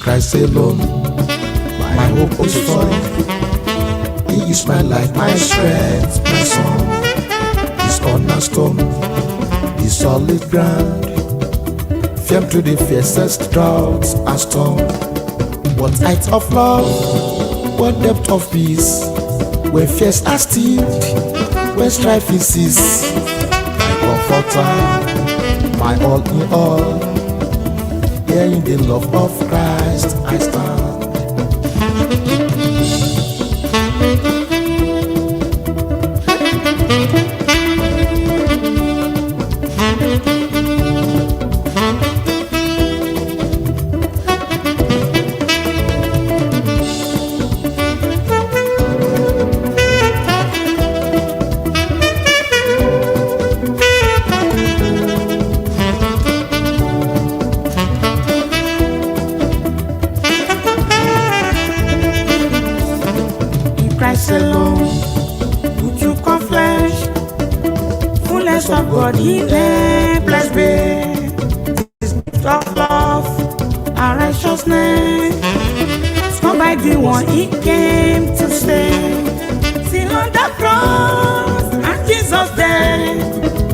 Christ alone, my hope is full. He is my life, my strength, my song. His cornerstone, the solid ground, firm to the fiercest droughts and storm. What height of love, what depth of peace, when fears are stilled, when strife is ceased. My comforter, my all in all, here in the love of Christ I stand. Christ alone, who took on flesh, fullness of God in blessed way. This gift of love and righteousness, sworn by the one He came to save. Sin on the cross and Jesus dead,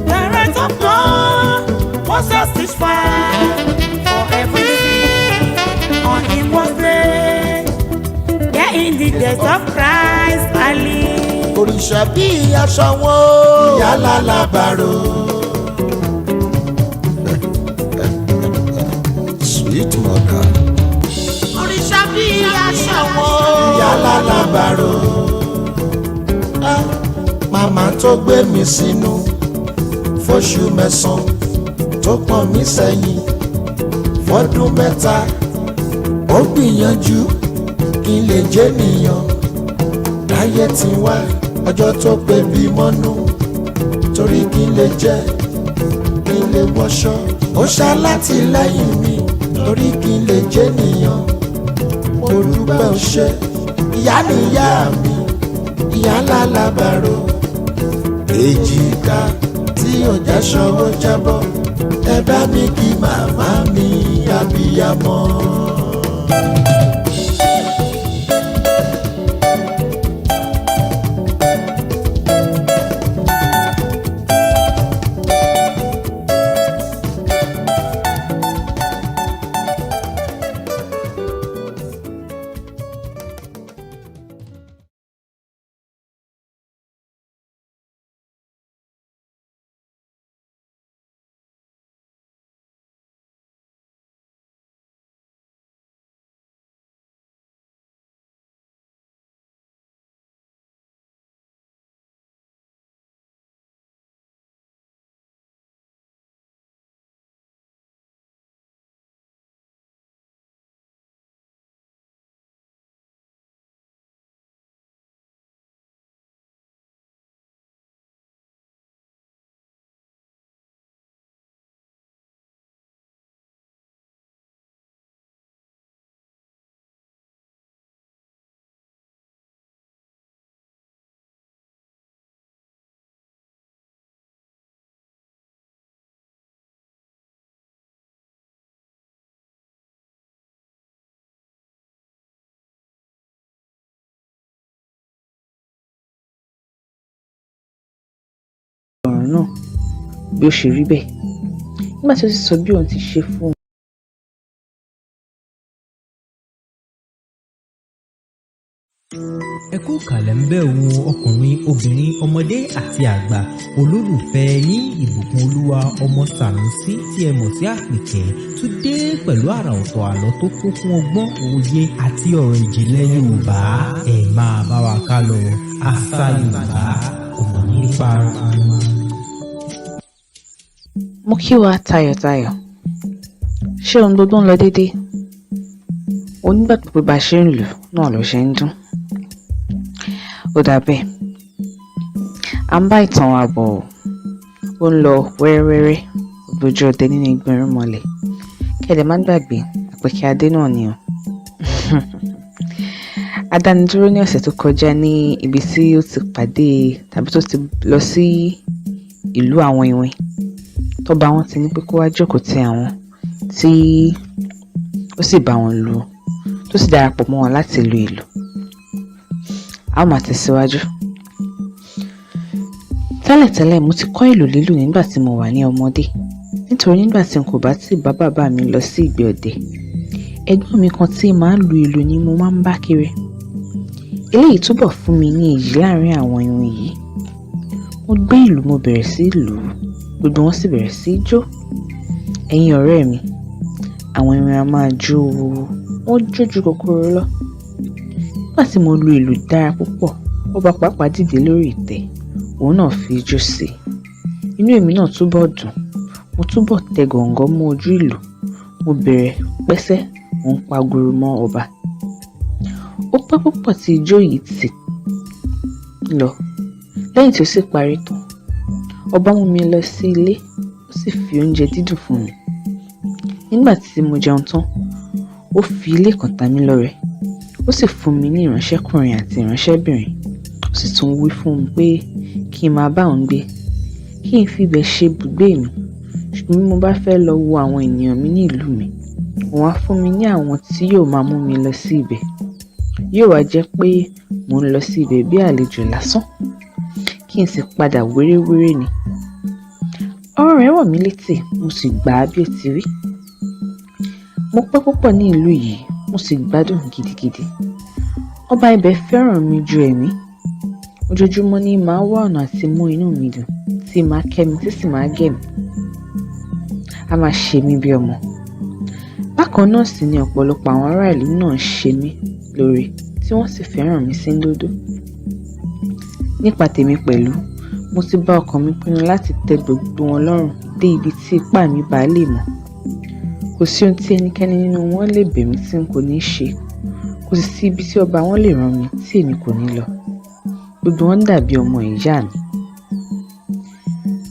the right of God was justified. For every sin on Him was laid. Yeah, in the death of Christ I live. Òrìṣà bí aṣọ wọn yálà lábàrò. Sweet mother. Òrìṣà bí aṣọ wọn Yálà lábàrò. Màmá tó gbé mi sínú fóṣù mẹ́sàn-án tó pọ̀n mí sẹ́yìn fọ́dún mẹ́ta. Ó gbìyànjú kí n lè jẹ́ nìyàn. Láyé tí wá ọjọ́ tó pé bí mọ́nú torí kí n lè jẹ kí n lè wọṣọ. Ó ṣalátìlẹ́yìn mi torí kí n lè jẹ́ nìyàn. Mo dúpẹ́ o ṣé ìyá níyá mi, ìyá lálábàrò. Èjìká tí ọjà ṣọwọ́ jábọ́, ẹ bá mi kí màmá mi abiyamọ. ọ̀rọ̀ náà bí ó ṣe rí bẹ́ẹ̀ nígbà tí ó sì sọ bí òun ti ṣe fún un. ẹ kú kàlẹ̀ ń bẹ̀ wo ọkùnrin obìnrin ọmọdé àti àgbà olólùfẹ́ ní ìbùkún olúwa ọmọ Sànúsí tí ẹ mọ̀ sí Àpèkẹ́ tún dé pẹ̀lú àrà ọ̀tọ̀ àlọ́ tó kún fún ọgbọ́n òye àti ọ̀rọ̀ ìjìnlẹ̀ Yorùbá ẹ máa bá wa ká lọ àṣà Yorùbá kò ní parun. mo kí wa tayọ̀tayọ̀ ṣé ohun gbogbo ń lọ déédé onígbàgbọ́ pé bá a ṣe ń lù náà ló ṣe ń dún ó dà bẹ́ẹ̀ à ń bá ìtàn wa bọ̀ ó ń lọ wẹ́rẹ́wẹ́rẹ́ ògbójú ọdẹ nínú ìgbẹ̀rún mọ́lẹ̀ kẹ́lẹ̀ má gbàgbé Apekeade náà ni o adánidúró ní ọ̀sẹ̀ tó kọjá ní ibi tí ó ti pàdé tàbí tó ti lọ sí ìlú àwọn ìwìn tọ́ba wọn ti ní pé kó wá jókòó ti àwọn tí ó sì bá wọn lu tó sì darapọ̀ mọ́ wọn láti lu ìlù. A ó máa tẹ̀síwájú. Tẹ́lẹ̀tẹ́lẹ̀ mo ti kọ́ ìlù lílù nígbà tí mo wà ní ọmọdé, nítorí nígbà tí n kò bá tíì bá bàbá mi lọ sí ìgbé ọdẹ, ẹ̀gbọ́n mi kan tí máa ń lu ìlù ni mo máa ń bá kiri. Eléyìí túbọ̀ fún mi ní iyì láàrin àwọn irun yìí. Mo gbé ìlù, mo bẹ̀rẹ̀ sí lù ú, gbogbo wọn sì bẹ̀rẹ̀ sí jó. Ẹ̀yin ọ̀rẹ́ mi, àwọn irun a máa jó o, wọ́n jó ju kòkòrò lọ. Nígbà tí mo lu ìlù dára púpọ̀, ọba pàápàá dìde lórí ìtẹ́, òun náà fi ijó sí i. Inú èmi náà túbọ̀ dùn, mo túbọ̀ tẹ gọ̀ǹgọ̀ mọ́ ojú ìlù, mo bẹ̀rẹ̀ pẹ́sẹ́, mo ń paguru mọ́ ọba. Ó pẹ́ púpọ̀ tí ijó yìí ti lọ. Lẹ́yìn tí ó sì parí tán, ọba mú mi lọ sí ilé, ó sì fi oúnjẹ dídùn fún mi. Nígbà tí mo jẹun tán, ó fi ilé kan ta mí lọ́rẹ, ó sì fún mi ní ìránṣẹ́kùnrin àti ìránṣẹ́bìnrin, ó sì tún wí fún mi pé kí n máa bá òun gbé, kí n fi ibẹ̀ ṣe ibùgbé mi, ṣùgbọ́n bí mo bá fẹ́ lọ wo àwọn ènìyàn mi ní ìlú mi, òun á fún mi ní àwọn tí yóò máa mú mi lọ sí ibẹ̀. Yóò wá jẹ́ pé mò ń lọ sí ibẹ̀ bí àlejò lásán, kí n sì padà wéréwéré ni. Ọ̀rọ̀ rẹ̀ wọ̀ mí létí, mo sì gbà á bí ó ti rí. Mo pẹ́ púpọ̀ ní ìlú yìí, mo sì gbádùn gidigidi. Ọba ibẹ̀ fẹ́ràn mi ju ẹ̀mí. Ojoojúmọ́ ni màá wá ọ̀nà àti mú inú mi dùn, tí màá kẹ́ mi tí sì máa gẹ̀ mí. A máa ṣe mí bí ọmọ. Bákan náà sì ni ọ̀pọ̀lọpọ̀ àwọn ará ìlú náà ṣe mí lóore, tí wọ́n sì fẹ́ràn mi sí ńdódó. Nípa tèmi pẹ̀lú, mo ti bá ọkàn mi pinnu láti tẹ́ gbogbo wọn lọ́rùn dé ibi tí ipá mi bá lè mọ̀. Kò sí ohun tí ẹnikẹ́ni nínú wọn lè bẹ̀ mí tí n kò ní ṣe. Kò sì sí ibi tí ọba wọn lè rán mi tí èmi kò ní lọ. Gbogbo wọn dàbí ọmọ ìyá mi.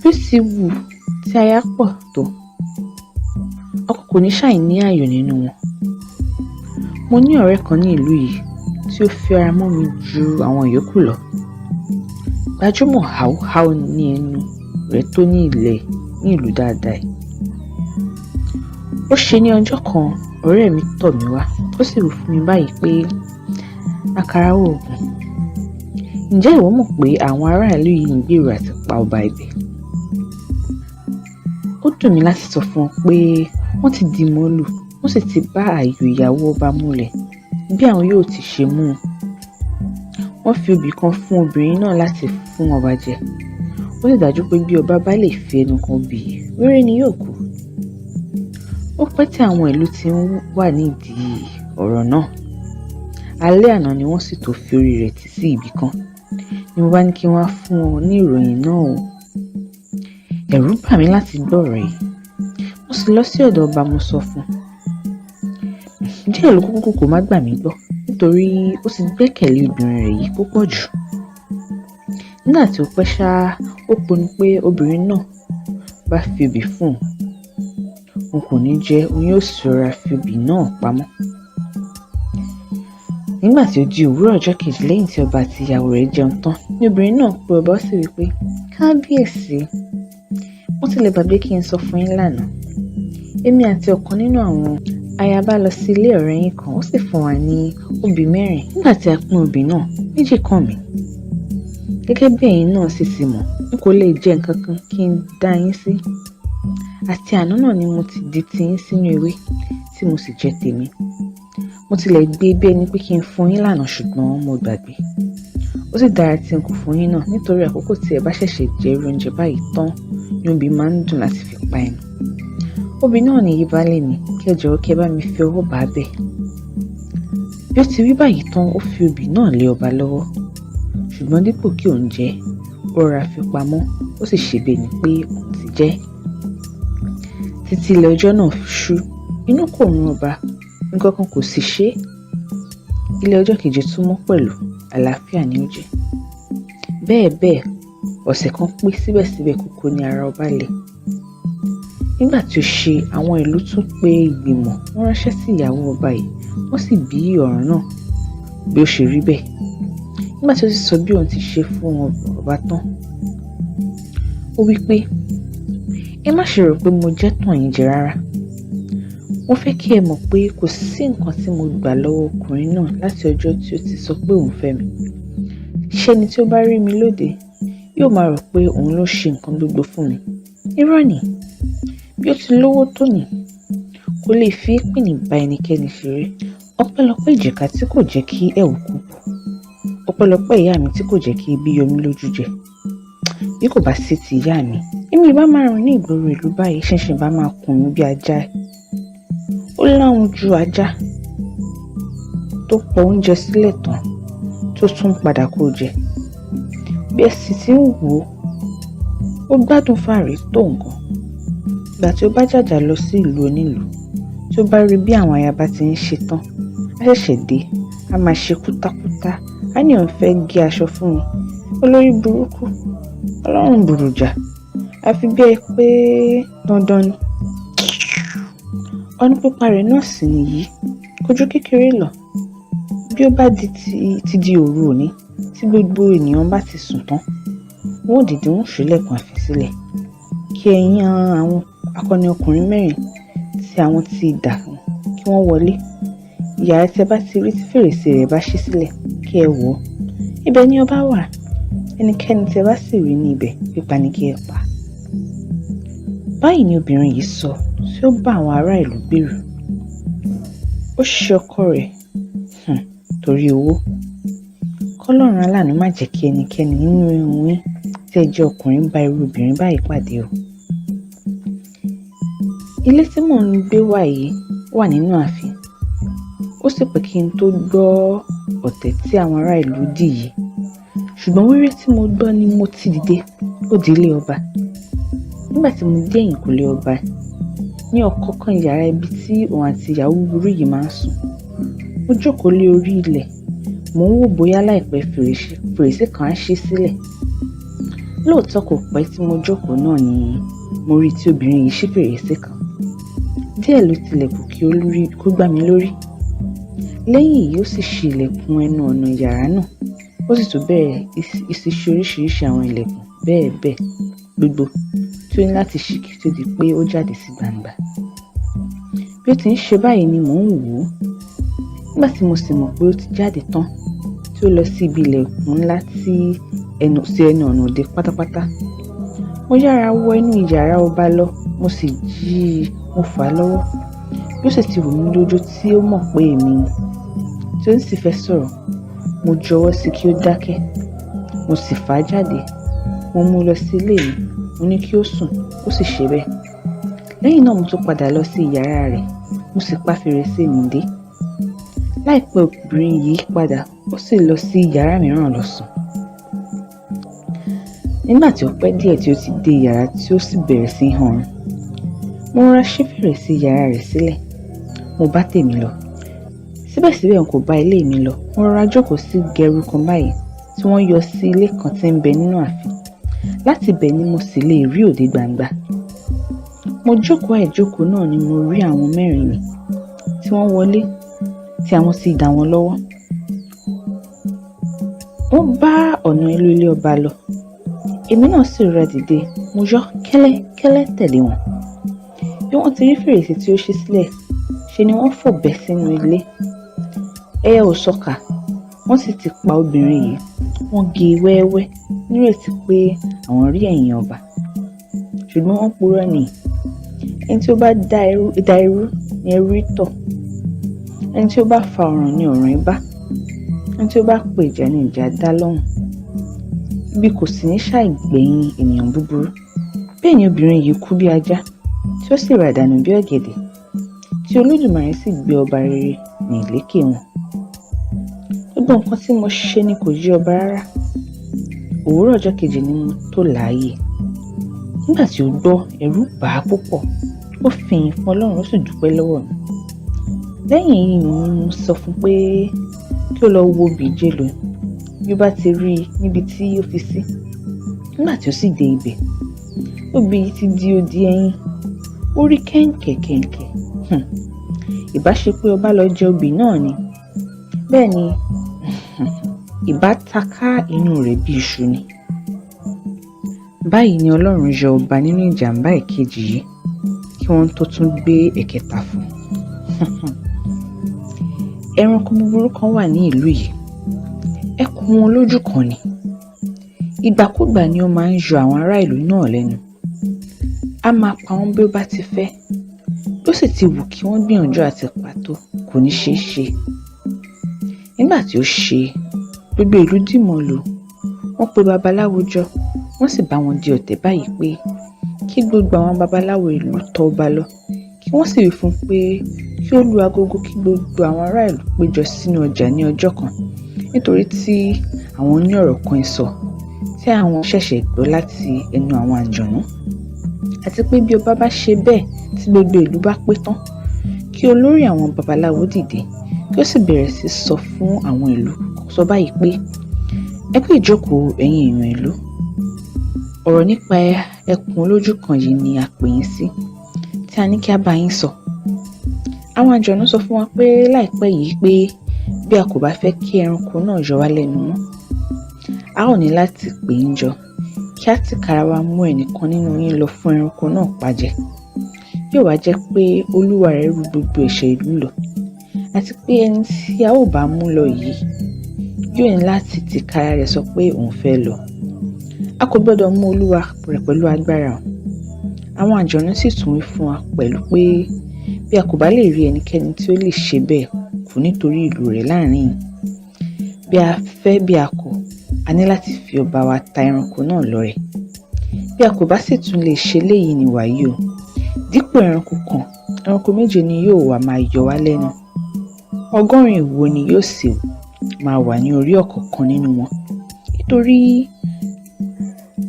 Bí ó ti wù tí aya pọ̀ tó, ọkọ kò ní ṣàì ní ààyò nínú wọn. Mo ní ọ̀rẹ́ kan ní ìlú yìí tí ó fi ara mọ́ mi ju àwọn yòókù lọ. Gbajúmọ̀ háúháú ní ẹnu rẹ̀ tó ní ilẹ̀ ní ìlú dáadáa yìí. Ó ṣe ní ọjọ́ kan, ọ̀rẹ́ mi tọ̀ mí wá, ó sì wí fún mi báyìí pé àkàrà oògùn. Ǹjẹ́ ìwọ mọ̀ pé àwọn ará ìlú yìí ń gbèrò àti pa ọba ibẹ̀? Ó dùn mí láti sọ fún ọ pé wọ́n ti di mọ́lù, wọ́n sì ti bá ààyò ìyàwó ọba múlẹ̀ bí àwọn yóò ti ṣe mú un. Wọ́n fi obì kan fún obìnrin náà láti fún ọba jẹ. Ó sì dájú pé bí ọba bá lè fi ẹnu kan bì í, wéré ni yóò kú. Ó pẹ́ tí àwọn ìlú ti ń wà nídìí ọ̀rọ̀ náà. Alẹ́ àná ni wọ́n sì tó fi orí rẹ̀ tì sí ibì kan, ni mo bá ní kí wọ́n fún ọ ní ìròyìn náà o. Ẹ̀rù bà mí láti gbọ́ ọ̀rọ̀ yìí. Mo sì lọ sí ọ̀dọ̀ ọba, mo sọ fún un. Díẹ̀ ló kúkú kò má gbà mí gbọ́, nítorí ó ti gbẹ́kẹ̀lé obìnrin rẹ̀ yìí púpọ̀ jù. Nígbà tí ó pẹ́ ṣáá, ó pinnu pé obìnrin náà bá fi obì fún òun kò ní jẹ́, òun yóò sì rọra fi obì náà pamọ́. Nígbà tí ó di òwúrọ̀ ọjọ́ kejì lẹ́yìn tí ọba àti ìyàwó rẹ̀ jẹun tán, ní obìnrin náà pé ọba, ó sì wí pé kábíyèsí, mo tilẹ̀ gbàgbé kí n sọ fún yín lánàá. Èmi àti ọ̀kan nínú àwọn ayaba lọ sí ilé ọ̀rẹ́ yín kan, ó sì fún wa ní obì 4. Nígbà tí a pín obì náà, 2 kàn mí. Gẹ́gẹ́ bí ẹ̀yin náà sì ti mọ̀, n kò lè jẹ nǹkan kan kí n dá yín sí. Àti àná náà ni mo ti di tiyín sínú ewé tí mo sì jẹ tèmi. Mo tilẹ̀ gbé bí ẹni pé kí n fún yín lánàá, ṣùgbọ́n mo gbàgbé. Ó sì dára tí n kò fún yín náà, nítorí àkókò tí ẹ bá ṣẹ̀ṣẹ̀ jẹ irú oúnjẹ báyìí tán ni obì máa ń dùn láti fi pa ẹnu. Obì náà nìyí baálé mi, kí ẹ jọ̀wọ́ kí ẹ bá mi fi ọwọ́ bá bẹ̀. Bí ó ti wí báyìí tán, ó fi obì náà lé ọba lọ́wọ́, ṣùgbọ́n dípò kí òun jẹ, ó rọra fi pamọ́, ó sì ṣe bẹ́ẹ̀ ni pé òun ti jẹ. Títí ilẹ̀ ọjọ́ náà ṣú, inú kò run ọba, nǹkan kan kò sì ṣe é. Ilẹ̀ ọjọ́ kejì tún mọ́ pẹ̀lú, àlàáfíà ni ó jẹ́. Bẹ́ẹ̀ ọ̀sẹ̀ kan pé síbẹ̀síbẹ̀ kókó ní ara ọba lẹ̀. Nígbà tí ó ṣe, àwọn ìlú tún pe ìgbìmọ̀, wọ́n ránṣẹ́ sí ìyàwó ọba yìí, wọ́n sì bí ọ̀ràn náà bí ó ṣe rí bẹ́ẹ̀. Nígbà tí ó sì sọ bí òun ti ṣe fún ọba tán, ó wí pé ẹ má ṣe rò pé mo jẹ́ tàn yín jẹ rárá. Mo fẹ́ kí ẹ mọ̀ pé kò sí nǹkan tí mo gbà lọ́wọ́ ọkùnrin náà láti ọjọ́ tí ó ti sọ pé òun fẹ́ mi. Ṣé ni tí ó bá rí mi lóde yóò máa rò pé òun ló ṣe nǹkan gbogbo fún mi. Irọ́ ni. Bí ó ti lówó tó ní, kò lè fi ìpìnì bá ẹnikẹ́ni ṣeré. Ọpẹ́lọpẹ́ ìjìká tí kò jẹ́ kí ẹ̀wù kú bò. Ọpẹ́lọpẹ́ ìyá mi tí kò jẹ́ kí ebi yọ mí lójú jẹ. Bí kò bá sí ti ìyá mi, èmi ìbá máa rìn ní ìgboro ìlú báyìí, ṣinṣin bá máa kùn mí bí ajá. Ó láwọn ju ajá tó pọ̀ oúnjẹ sílẹ̀ tán tó tún padà kó jẹ. Bí ẹ sì ti ń wò ó gbádùn fàárí tó nǹkan. Ìgbà tí ó bá jàjà lọ sí ìlú onílùú, tí ó bá rí bí àwọn ayaba ti ń ṣe tán, á ṣẹ̀ṣẹ̀ dé, á máa ṣe kútákútá, á ní òun fẹ́ gé aṣọ fún mi. Olórí burúkú, ọlọ́run bùrùjà, àfi bí ẹ pé dandan ni. Ọ̀nà pípa rẹ̀ náà sì nìyí, kojú kékeré lọ. Bí ó bá di òru òní, tí gbogbo ènìyàn bá ti sùn tán, wọn ò dìde wọn ṣílẹ̀kùn ààfin sílẹ̀. Kí ẹ yan àwọn akọni ọkùnrin 4 tí àwọn ti dà kí wọ́n wọlé. Ìyàrá tí ẹ bá ti rí tí fèrèsé rẹ̀ bá ṣí sílẹ̀, kí ẹ wọ̀. Ibẹ̀ ni ọba wà. Ẹnikẹ́ni tí ẹ bá sì rí ní ibẹ̀, pípa ni kí ẹ pa. Báyìí ni obìnrin yìí sọ tí ó bá àwọn ará ìlú gbèrò. Ó ṣe ọkọ rẹ̀ torí owó. Kọ́lọ́run aláàánú má jẹ́ kí ẹnikẹ́ni nínú yín tí ẹ jẹ́ ọkùnrin bá irú obìnrin báyìí pàdé o. Ilé tí mò ń gbé wà nínú ààfin. Ó sì pẹ́ kí n tó gbọ́ ọ̀tẹ̀ tí àwọn ará ìlú dì yìí. Ṣùgbọ́n wéré tí mo gbọ́ ni mo ti dìde, ó di ilé ọba. Nígbà tí mo dé ẹ̀yìnkùlé ọba, ní ọ̀kánkán yàrá ibi tí òun àti ìyàwó burú yìí máa ń sùn, mo jókòó lé orí ilẹ̀. Mò ń wò bóyá láìpẹ́ fèrèsé kan á ṣí sílẹ̀. Lóòótọ́ kò pẹ́ tí mo jókòó náà ni mo rí tí obìnrin yìí ṣí fèrèsé kan. Díẹ̀ ló tilẹ̀kùn kí ó gbá mi lórí. Lẹ́yìn èyí ó sì ṣí ilẹ̀kùn ẹnu ọ̀nà yàrá náà. Ó sì tún bẹ̀rẹ̀ ìṣí oríṣiríṣi àwọn ilẹ̀kùn bẹ́ẹ̀ gbogbo tí ó ní láti ṣí kí tó di pé ó jáde sí gbangba. Bí ó ti ń ṣe báyìí ni mò ń wò ó. Nígbà tí mo sì mọ̀ pé ó ti jáde tán, tí ó lọ sí ibi ilẹ̀kùn ńlá sí ẹnu ọ̀nà òde pátápátá, mo yára wọ inú yàrá ọba lọ. Mo sì mo fà á lọ́wọ́. Bí ó sì ti wù mí lójú tí ó mọ̀ pé èmi ni, tí ó sì fẹ́ sọ̀rọ̀, mo jọ̀wọ́ sí kí ó dákẹ́. Mo sì fà á jáde. Mo mú lọ sí ilé mi. Mo ní kí ó sùn, ó sì ṣe bẹ́ẹ̀. Lẹ́yìn náà mo tún padà lọ sí yàrá rẹ̀. Mo sì pa fèrèsé mi dé. Láìpẹ́ obìnrin yìí padà, ó sì lọ sí yàrá mìíràn lọ sùn. Nígbà tí ó pẹ́ díẹ̀ tí ó ti dé yàrá tí ó sì bẹ̀rẹ̀ sí hàn, mo rọra ṣí fèrèsé yàrá rẹ̀ sílẹ̀. Mo bá tèmi lọ. Síbẹ̀síbẹ̀ n kò bá ilé mi lọ. Mo rọra jókòó sí gẹrú kan báyìí tí wọ́n yọ sí ilé kan tí ń bẹ nínú ààfin. Láti ibẹ̀ ni mo sì lè rí òde gbangba. Mo jókòó àìjókòó náà ni mo rí àwọn 4 mi tí wọ́n wọlé tí àwọn sì dá wọn lọ́wọ́. Wọ́n bá ọ̀nà ilé ọba lọ. Èmi náà sì rọra dìde. Mo yọ kẹ́lẹ́kẹ́lẹ́ tẹ̀lé wọn. Bí wọ́n ti rí fèrèsé tí ó ṣí sílẹ̀, ṣe ni wọ́n fò bẹ́ sínú ilé. Ẹyẹ ò sọkà. Wọ́n sì ti pa obìnrin yìí. Wọ́n gé e wẹ́wẹ́ nírètí pé àwọn rí ẹ̀yìn ọba. Ṣùgbọ́n wọ́n purọ́ ni. Ẹni tí ó bá da irú ni ẹrú tọ̀. Ẹni tí ó bá fa ọ̀ràn ni ọ̀ràn ibá. Ẹni tí ó bá pè ìjà ni ìjà dá lọ́hùn. Ibi kò sì ní ṣàìgbẹ̀yìn ènìyàn búburú. Bẹ́ẹ̀ ni obìnrin yìí kú bí ajá, tí ó sì rà dànù bí ọ̀gẹ̀dẹ̀, tí Olódùmarè sì gbé ọba rere ní ìlékè wọn. Gbogbo nǹkan tí mo ṣe ni kò yé ọba rárá. Òwúrọ̀ ọjọ́ kejì ni mo tó láàyè. Nígbà tí ó gbọ́, ẹ̀rù bà á púpọ̀. Ó fi ìyìn fún Ọlọ́run, ó sì dúpẹ́ lọ́wọ́ mi. Lẹ́yìn èyí ni mo sọ fún pé kí ó lọ wo bìjé lò bí ó bá ti rí i níbi tí ó fi sí. Nígbà tí ó sì dé ibẹ̀, obì yìí ti di odi ẹyin. Ó rí kẹ̀ǹkẹ̀. Ìbá ṣe pé ọba lọ jẹ obì náà ni. Bẹ́ẹ̀ ni ìbá taká inú rẹ̀ bí iṣu ni. Báyìí ni Ọlọ́run yọ ọba nínú ìjàmbá ìkejì yìí kí wọ́n tó tún gbé ẹ̀kẹta fún un. Ẹranko búburú kan wà ní ìlú yìí. Ẹkùn wọn lójú kan ni. Ìgbàkúgbà ni ó máa ń yọ àwọn ará ìlú náà lẹ́nu. A máa pa wọ́n bí ó bá ti fẹ́. Bí ó sì ti wù kí wọ́n gbìyànjú àti pàtó, kò ní ṣeé ṣe. Nígbà tí ó ṣe, gbogbo ìlú dìmọ̀ lù. Wọ́n pe babaláwo jọ, wọ́n sì bá wọn di ọ̀tẹ̀ báyìí pé kí gbogbo àwọn babaláwo ìlú tọ̀ ọba lọ, kí wọ́n sì wí fún un pé kí ó lu agogo kí gbogbo àwọn ará ìlú péjọ sínú ọjà ní ọjọ́ kan, nítorí tí àwọn ní ọ̀rọ̀ kan sọ tí àwọn ṣẹ̀ṣẹ̀ gbọ́ láti ẹnu àwọn àjọ̀nú, àti pé bí ọba bá ṣe bẹ́ẹ̀ tí gbogbo ìlú bá pé tán, kí olórí àwọn babaláwo dìde kí ó sì bẹ̀rẹ̀ sí sọ fún àwọn ìlú, sọ báyìí pé ẹ kú ìjókòó ẹ̀yin èèyàn ìlú. Ọ̀rọ̀ nípa ẹkùn olójú kan yìí ni a pè yín sí, tí a ní kí a bá yín sọ. Àwọn àjọ̀nú sọ fún wa pé láìpẹ́ yìí pé bí a kò bá fẹ́ kí ẹranko náà yọ wá lẹ́nu mọ́, a ó ní láti pè yín jọ kí a tìkára wa mú ẹnìkan nínú yín lọ fún ẹranko náà pàjẹ́. Yóò wá jẹ́ pé olúwa rẹ̀ rú gbogbo ẹ̀ṣẹ̀ ìlú lọ, àti pé ẹni tí a ó bá mú lọ yìí yóò ní láti tìkára rẹ̀ sọ pé òun fẹ́ lọ. A kò gbọ́dọ̀ mú olúwa rẹ̀ pẹ̀lú agbára. Àwọn àjọ̀nú sì tún wí fún wa pẹ̀lú pé bí a kò bá lè rí ẹnikẹ́ni tí ó lè ṣe bẹ́ẹ̀ kù nítorí ìlú rẹ̀ láàrin yìí, bí a fẹ́ bí a kọ̀, a ní láti fi ọba wa ta ẹranko náà lọ́rẹ. Bí a kò bá sì tún lè ṣe léyìí ní wàyí o, dípò ẹranko kan, ẹranko méje ni yóò wá máa yọ wá lẹ́nu. 100 ìwo ni yóò sì máa wà ní orí ọ̀kọ̀ọ̀kan nínú wọn. Nítorí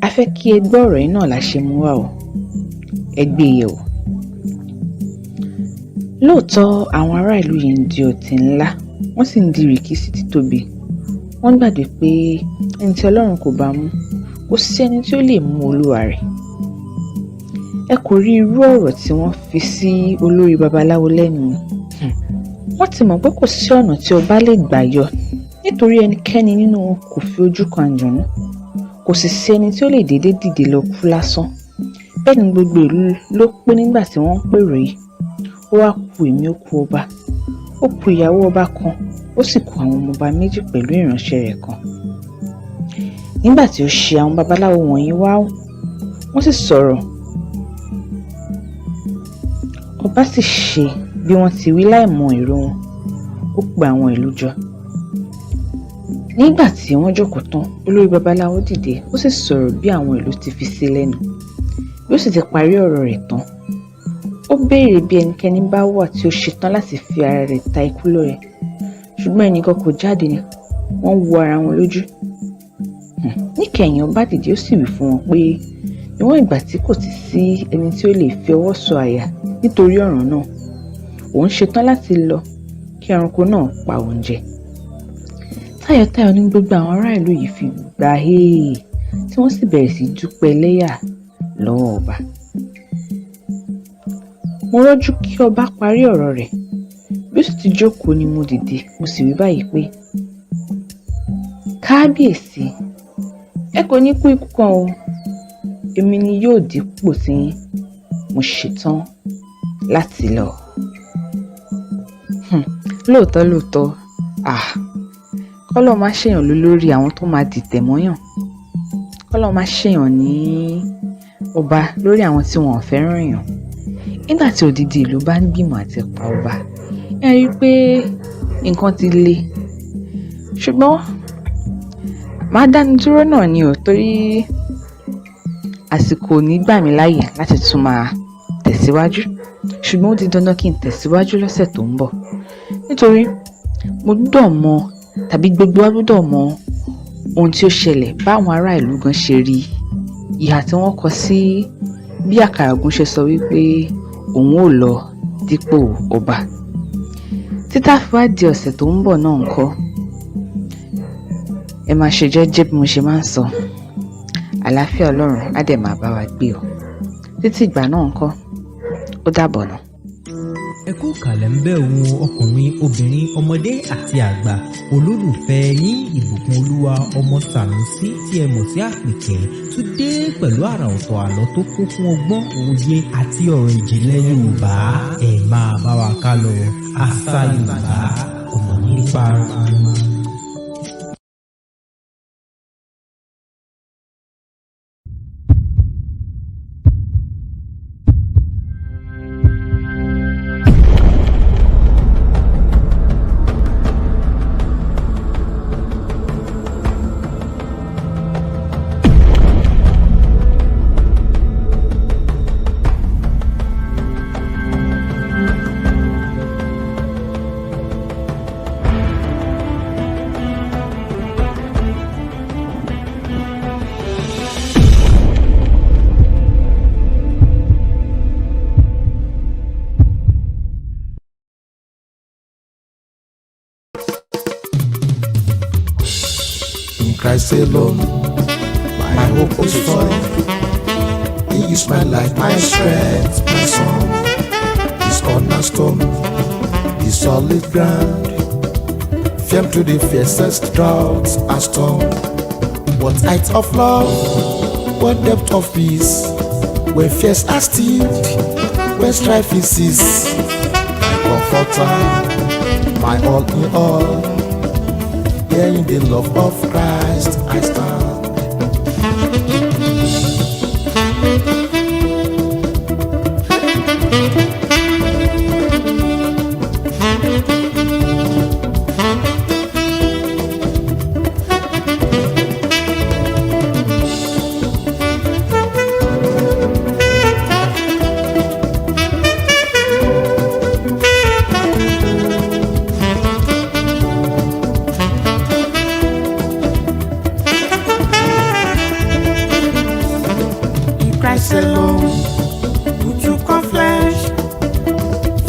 a fẹ́ kí ẹ gbọ́ ọ̀rọ̀ yìí náà la ṣe mú wá o. Ẹ gbé e yẹ̀wò. Lóòótọ́ àwọn ará ìlú yìí ń di ọ̀tẹ̀ ńlá, wọ́n sì ń di rìkísí títóbi. Wọ́n gbàgbé pé ẹni tí Ọlọ́run kò bá mú, kò sí ẹni tí ó lè mú olúwa rẹ̀. Ẹ kò rí irú ọ̀rọ̀ tí wọ́n fi sí olórí babaláwo lẹ́nu. Wọ́n ti mọ̀ pé kò sí ọ̀nà tí ọba lè gbà yọ, nítorí ẹnikẹ́ni nínú wọn kò fi ojú kan àjọ̀nú. Kò sì sí ẹni tí ó lè dédé dìde lọ kú lásán. Bẹ́ẹ̀ ni gbogbo ìlú ló pé nígbà tí wọ́n ń pèrò yìí. Ó wá kù èmi, ó kù ọba, ó kù ìyàwó ọba kan, ó sì kù àwọn ọmọ ọba méjì pẹ̀lú ìránṣẹ́ rẹ̀ kan. Nígbà tí ó ṣe, àwọn babaláwo wọ̀nyí wá, wọ́n sì sọ̀rọ̀. Ọba sì ṣe bí wọ́n ti wí láì mọ èrò wọn. Ó pe àwọn ìlú jọ. Nígbà tí wọ́n jókòó tán, olórí babaláwo dìde, ó sì sọ̀rọ̀ bí àwọn ìlú ti fi sí lẹ́nu. Bí ó sì ti parí ọ̀rọ̀ rẹ̀ tán, ó béèrè bí ẹnikẹ́ni bá wà tí ó ṣetán láti fi ara rẹ̀ ta ikú lọ́rẹ. Ṣùgbọ́n ẹnìkan kò jáde ni. Wọ́n wo ara wọn lójú. Níkẹyìn ọba dìde, ó sì wí fún wọn pé níwọ̀n ìgbà tí kò ti sí ẹni tí ó lè fi ọwọ́ sọ àyà nítorí ọ̀ràn náà, òun ṣetán láti lọ kí ẹranko náà pa òun jẹ. Tayọ̀tayọ̀ ní gbogbo àwọn ará ìlú yìí fi gbà tí wọ́n sì bẹ̀rẹ̀ sí dúpẹ́ lẹ́yà lọ́wọ́ ọba. Mo rọ́jú kí ọba parí ọ̀rọ̀ rẹ̀. Bí ó sì ti jókòó ni mo dìde, mo sì wí báyìí pé kábíyèsí, ẹ kò ní kú ikú kan o. Èmi ni yóò dípò tí yín. Mo ṣetán láti lọ. Lóòótọ́ kọ́lọ́ máa ṣèyàn lórí àwọn tó máa dìtẹ̀ mọ́yàn. Kọ́lọ́ máa ṣèyàn ní ọba lórí àwọn tí wọ́n fẹ́ràn èèyàn. Nígbà tí odidi ìlú bá ń gbìmọ̀ àti pa ọba, ẹ rí i pé nǹkan ti le. Ṣùgbọ́n máa dáni dúró náà ni ò, torí àsìkò ní gbà mí láàyè láti tún máa tẹ̀síwájú. Ṣùgbọ́n ó di dandan kí n tẹ̀síwájú lọ́sẹ̀ tó ń bọ̀, nítorí mo gbọ́dọ̀ mọ̀, tàbí gbogbo wa gbọ́dọ̀ mọ̀ ohun tí ó ṣẹlẹ̀, báwọn ará ìlú gan ṣe rí, ìhà tí wọ́n kọ sí bí Àkàràgún ṣe sọ wípé òun ò lọ dípò ọba. Títà fi wá di ọ̀sẹ̀ tó ń bọ̀ náà ńkọ́, ẹ máa ṣe jẹ́jẹ́ bí mo ṣe máa ń sọ. Àlàáfíà Ọlọ́run á dẹ̀ máa bá wa gbé o. Títí ìgbà náà ńkọ́, ó dàbọ̀ náà. ẹ kú kàlẹ̀ ń bẹ̀ òun ọkùnrin obìnrin ọmọdé àti àgbà olólùfẹ́ yín ìbùkún olúwa ọmọ Sànúsí tí ẹ mọ̀ sí Àpèkẹ́ tún dé pẹ̀lú àrà ọ̀tọ̀ àlọ́ tó kún fún ọgbọ́n òye àti ọ̀rọ̀ ìjìnlẹ̀ Yorùbá ẹ máa bá wa ká lọ àṣà Yorùbá kò mọ̀ nípa ara. Christ alone, my hope is full. He is my life, my strength, my song. His cornerstone, the solid ground. Firm to the fiercest droughts and storm. What height of love, what depth of peace. When fears are stilled, when strife is ceased. My comforter, my all in all. Here in the love of Christ I stand. Christ alone, who took on flesh,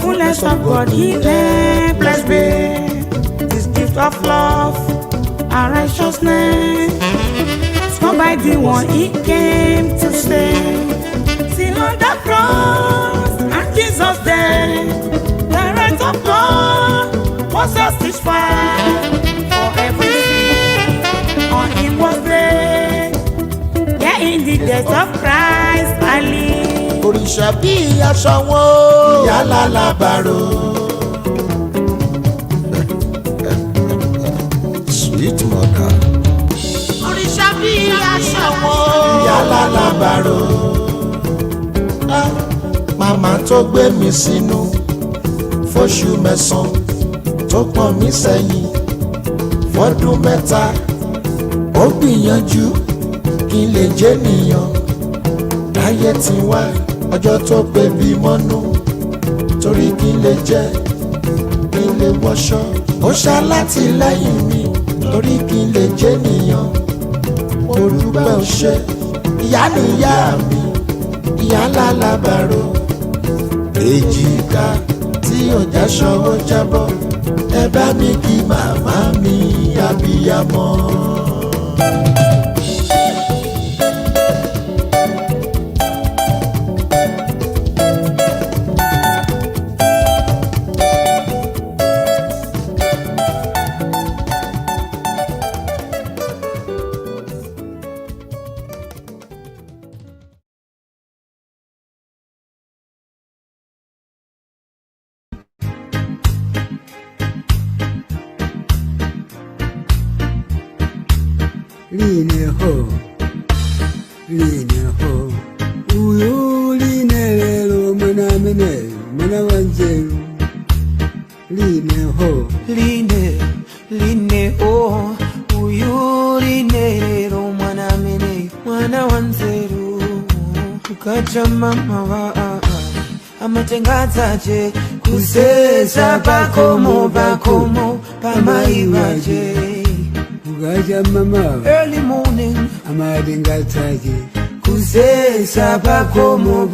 fullness of God, He blessed me. This gift of love and righteousness, sworn by the one He came to save. Sin on the cross and Jesus dead, the right of God was justified for every sin. On Him was laid, yeah, in the death of Christ I live. Òrìṣà bí aṣọ wọn ìyá lálábàárò. Sweet mother. Òrìṣà bí aṣọ wọn ìyá lálábàárò. Màmá tó gbé mi sínú fóṣù mẹ́sàn-án tó pọ̀n mí sẹ́yìn fọ́dún mẹ́ta ó gbìyànjú kí n lè jẹ́ nìyàn. Láyé tí wá ọjọ́ tó pé bí mọ́nú torí kí n lè jẹ kí n lè wọṣọ. Ó ṣalátìlẹ́yìn mi torí kí n lè jẹ́ nìyàn. Mo dúpẹ́ ó ṣe ìyá níyá mi ìyá lálábàárò. Èjìká tí ọjà ṣọwọ́ jábọ́ ẹ bá mi kí màmá mi abiyamọ. Line ho, uyu line lelo mwana mene, mwana wanzeru. Line ho, line oh, uyu line lelo mwana mene, mwana wanzeru. Kukacha mama wa amatengazaje kusesa bakomo pamaiwaje. kukacha mama Early morning amatengazaje kusesa bakomo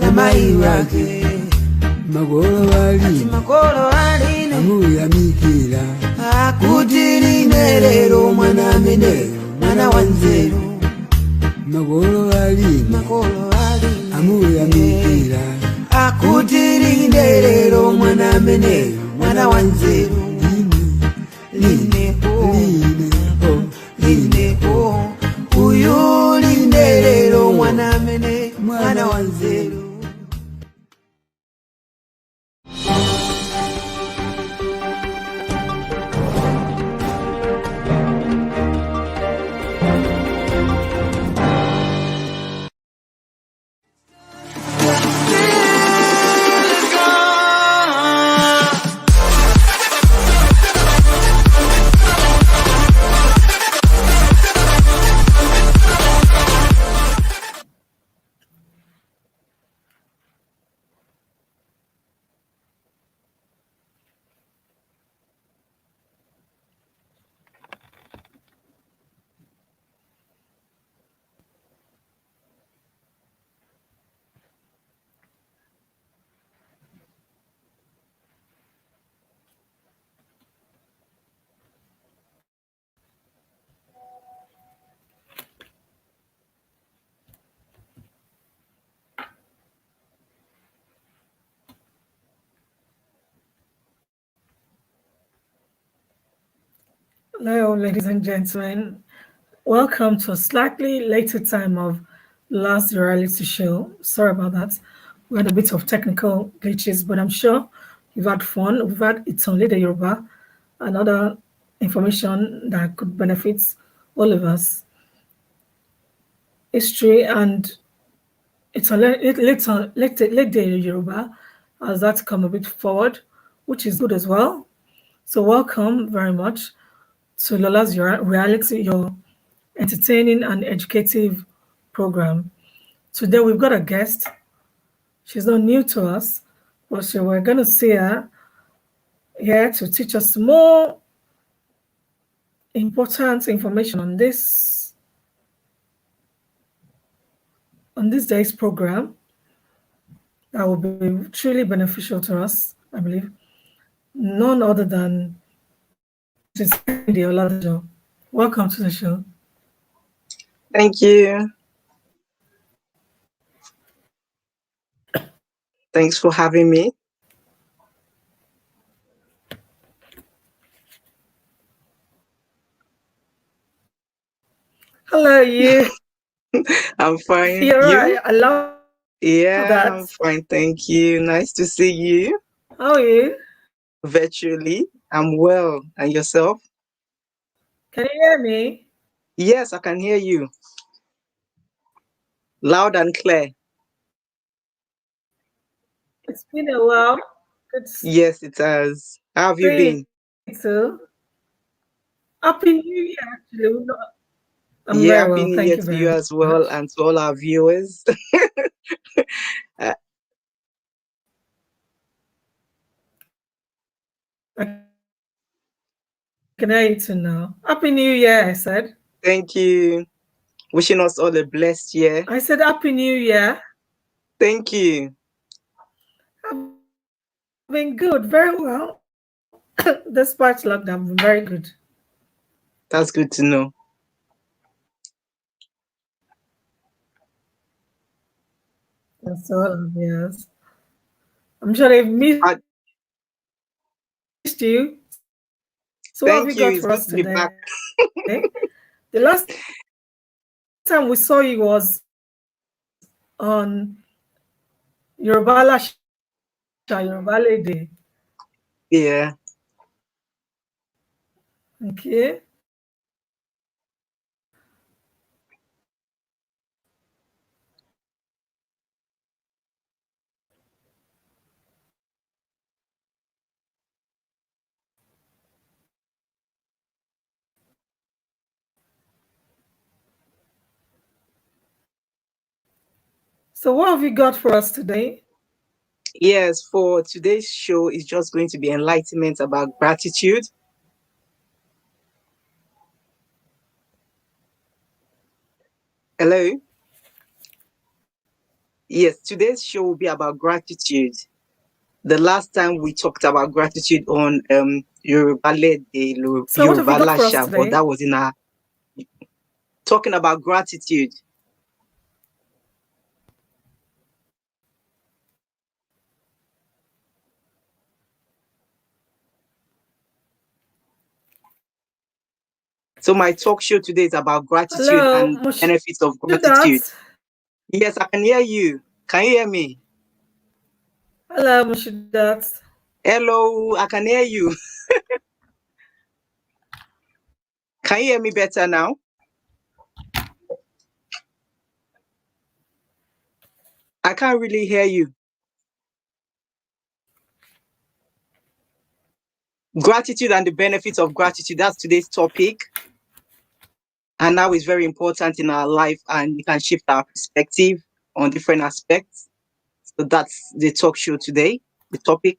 lamaiwage. magolo wali amuyamikira Akuti line lelo mwana mene, mwana wanzeru. magolo wali amuyamikira Akuti line amene mwana wa nzeru line uyu line lero mwana amene mwana wa nzeru. Hello, ladies and gentlemen. Welcome to a slightly later time of Lolasreality Show. Sorry about that. We had a bit of technical glitches, but I'm sure you've had fun. We've had Itan L'edee Yoruba and other information that could benefit all of us. History and Itan L'edee Yoruba as that come a bit forward, which is good as well. So welcome very much to Lola's Reality, your entertaining and educative program. Today we've got a guest. She's not new to us, but we're going to see her here to teach us more important information on this day's program that will be truly beneficial to us, I believe. None other than the Lolasreality. Welcome to the show. Thank you. Thanks for having me. Hello, you. I'm fine. You're You? right. I love Yeah, that. I'm fine. Thank you. Nice to see you How are you? virtually. I'm well. And yourself? Can you hear me? Yes, I can hear you. Loud and clear. It's been a while. Good to Yes, it has. How have you see been? you too. Happy New Year, actually. I'm Yeah, very happy well. New Thank Year you to very you as well much. and to all our viewers. Uh, I can hear you too now. Happy New Year, I said. Thank you. Wishing us all a blessed year. I said Happy New Year. Thank you. I've been good, very well. Despite lockdown, I've been very good. That's good to know. That's all, yes. I'm sure they've missed Uh, you. So what have Thank you you. got It's for good us to be back. today? The last time we saw you was on Yoruba Day. Yeah. Okay. So what have you got for us today? Yes, for today's show is just going to be enlightenment about gratitude. Hello? Yes, today's show will be about gratitude. The last time we talked about gratitude on Lolasreality So what have you got for us Show, but today? that was in our talking about gratitude. So my talk show today is about gratitude Hello, and benefits of do that. gratitude. Yes, I can hear you. Can you hear me? Hello, Mushidat. Hello, I can hear you. Can you hear me better now? I can't really hear you. Gratitude and the benefits of gratitude. That's today's topic. And now it's very important in our life, and we can shift our perspective on different aspects. So that's the talk show today, the topic.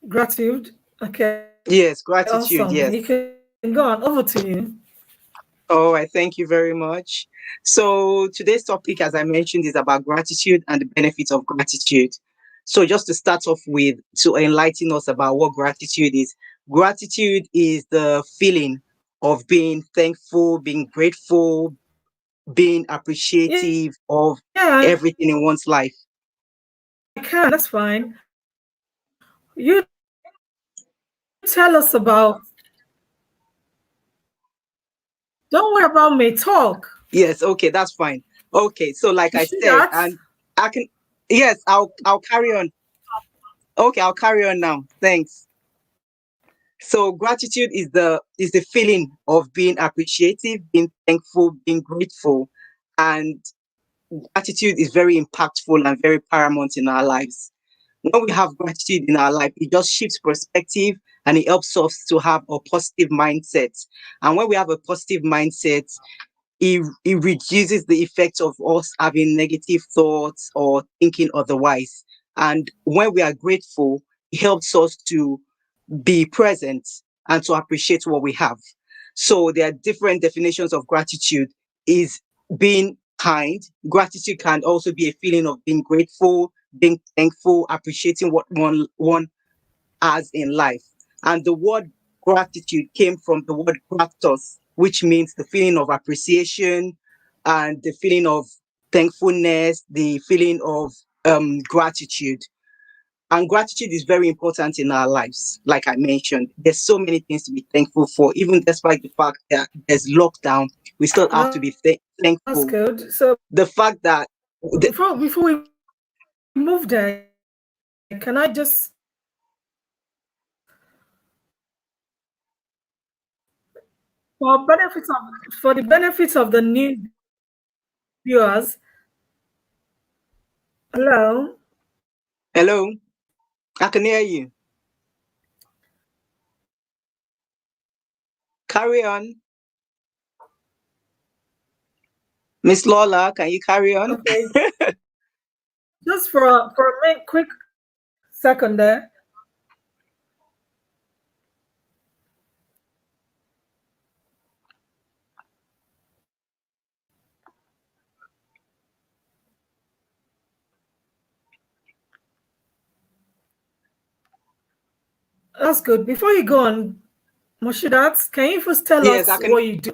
Gratitude. Okay. Yes, Awesome. gratitude. You Yes. can go on. Over to you. All right, thank you very much. So today's topic, as I mentioned, is about gratitude and the benefits of gratitude. So just to start off with, to enlighten us about what gratitude is the feeling of being thankful, being grateful, being appreciative of Yeah, everything in one's life. I can. That's fine. You tell us about. Don't worry about me. Talk. Yes, okay, that's fine. Okay, so like You I see said, that? and I can, yes, I'll carry on. Okay, I'll carry on now. Thanks. So gratitude is the feeling of being appreciative, being thankful, being grateful, and gratitude is very impactful and very paramount in our lives. When we have gratitude in our life, it just shifts perspective and it helps us to have a positive mindset. And when we have a positive mindset, it reduces the effect of us having negative thoughts or thinking otherwise. And when we are grateful, it helps us to be present and to appreciate what we have. So there are different definitions of gratitude. Is being kind. Gratitude can also be a feeling of being grateful, being thankful, appreciating what one has in life. And the word gratitude came from the word gratus, which means the feeling of appreciation and the feeling of thankfulness, the feeling of gratitude. And gratitude is very important in our lives. Like I mentioned, there's so many things to be thankful for. Even despite the fact that there's lockdown, we still have to be That's thankful. good. So The fact that the, before we move there, can I just for benefits of for the benefits of the new viewers? Hello. hello, I can hear you. Carry on, Miss Lola. Can you carry on? Okay. Just for a quick second there. That's good. Before you go on, Moshidat, can you first tell Yes, I us can. what you do?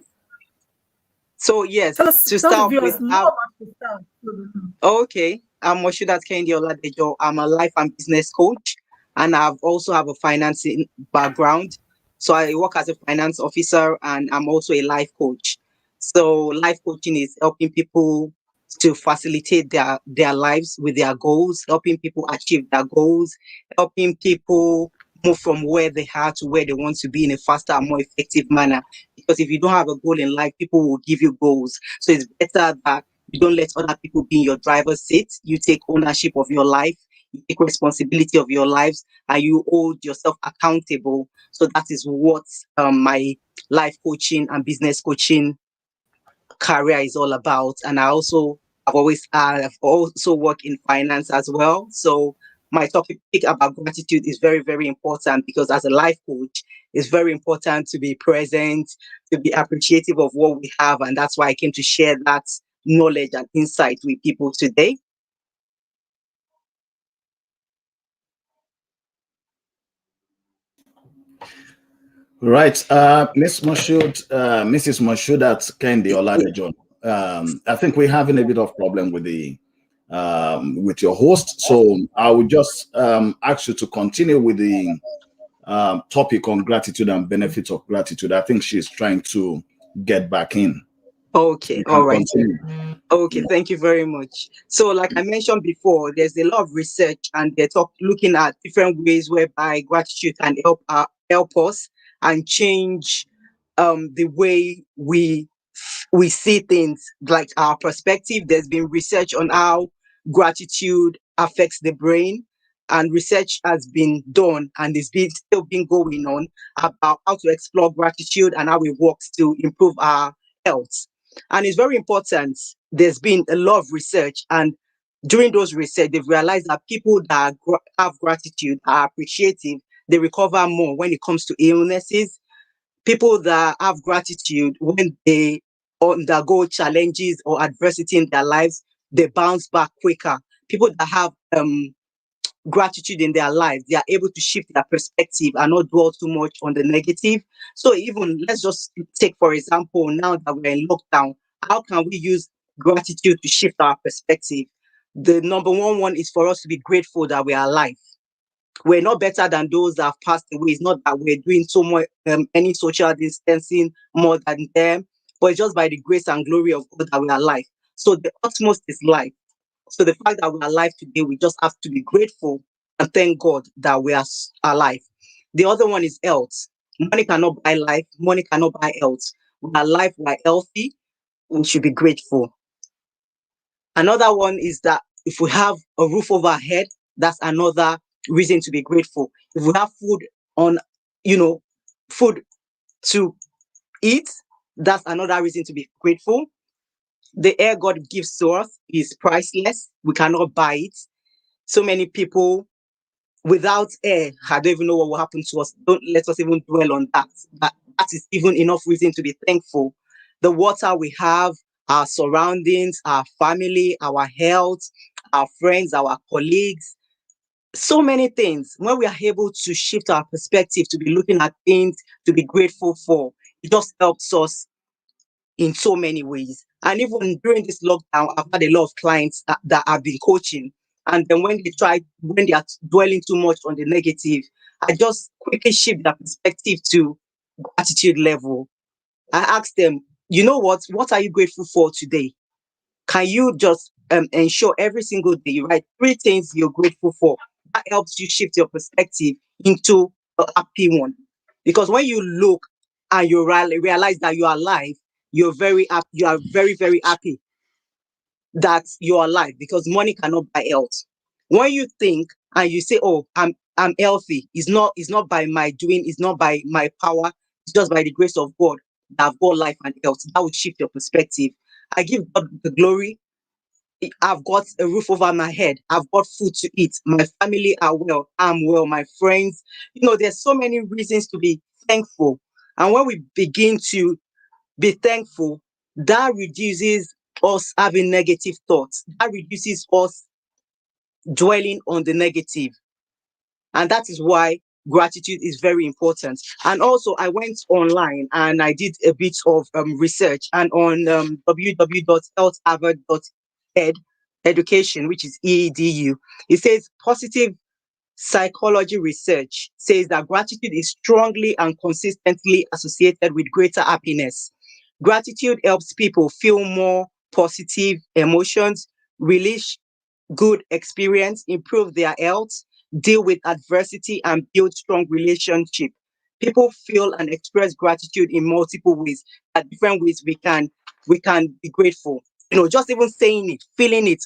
So Tell yes, us, to tell the start off with, viewers more about yourself. okay, I'm Moshudat Kendi Oladejo. I'm a life and business coach, and I've also have a financing background. So I work as a finance officer, and I'm also a life coach. So life coaching is helping people to facilitate their lives with their goals, helping people achieve their goals, helping people move from where they are to where they want to be in a faster and more effective manner. Because if you don't have a goal in life, people will give you goals. So it's better that you don't let other people be in your driver's seat. You take ownership of your life. You take responsibility of your lives, and you hold yourself accountable. So that is what my life coaching and business coaching career is all about. And I've also worked in finance as well. So my topic about gratitude is very, very important because as a life coach, it's very important to be present, to be appreciative of what we have. And that's why I came to share that knowledge and insight with people today. Right. Miss Moshood, Mrs. Moshood Kendi Oladejo. I think we're having a bit of problem with the with your host. So I would just ask you to continue with the topic on gratitude and benefits of gratitude. I think she's trying to get back in. Okay, You all can right. continue. Okay, Yeah. thank you very much. So, like I mentioned before, there's a lot of research, and they're looking at different ways whereby gratitude can help us and change the way we see things, like our perspective. There's been research on how gratitude affects the brain, and research has been done and is still been going on about how to explore gratitude and how it works to improve our health. And it's very important. There's been a lot of research, and during those research, they've realized that people that have gratitude, are appreciative, they recover more when it comes to illnesses. People that have gratitude, when they undergo challenges or adversity in their lives, they bounce back quicker. People that have gratitude in their lives, they are able to shift their perspective and not dwell too much on the negative. So even let's just take, for example, now that we're in lockdown, how can we use gratitude to shift our perspective? The number one is for us to be grateful that we are alive. We're not better than those that have passed away. It's not that we're doing so much any social distancing more than them, but it's just by the grace and glory of God that we are alive. So the utmost is life. So the fact that we're alive today, we just have to be grateful and thank God that we are alive. The other one is health. Money cannot buy life. Money cannot buy health. We are alive. We are healthy. We should be grateful. Another one is that if we have a roof over our head, that's another reason to be grateful. If we have food on, you know, food to eat, that's another reason to be grateful. The air God gives to us is priceless. We cannot buy it. So many people without air, I don't even know what will happen to us. Don't let us even dwell on that. That is even enough reason to be thankful. The water we have, our surroundings, our family, our health, our friends, our colleagues, so many things. When we are able to shift our perspective, to be looking at things to be grateful for, it just helps us in so many ways. And even during this lockdown, I've had a lot of clients that I've been coaching. And then when they are dwelling too much on the negative, I just quickly shift their perspective to gratitude level. I ask them, you know what are you grateful for today? Can you just ensure every single day you write three things you're grateful for? That helps you shift your perspective into a happy one. Because when you look and you realize that you are alive, you're very happy. You are very, very happy that you're alive, because money cannot buy health. When you think and you say, "Oh, I'm healthy," it's not by my doing, it's not by my power, it's just by the grace of God that I've got life and health. That would shift your perspective. I give God the glory. I've got a roof over my head. I've got food to eat. My family are well. I'm well. My friends, there's so many reasons to be thankful. And when we begin to be thankful, that reduces us having negative thoughts. That reduces us dwelling on the negative. And that is why gratitude is very important. And also, I went online and I did a bit of research, and on www.healthharvard.ed education, which is EDU, it says positive psychology research says that gratitude is strongly and consistently associated with greater happiness. Gratitude helps people feel more positive emotions, release good experience, improve their health, deal with adversity, and build strong relationship. People feel and express gratitude in multiple ways. At different ways we can be grateful. Just even saying it, feeling it,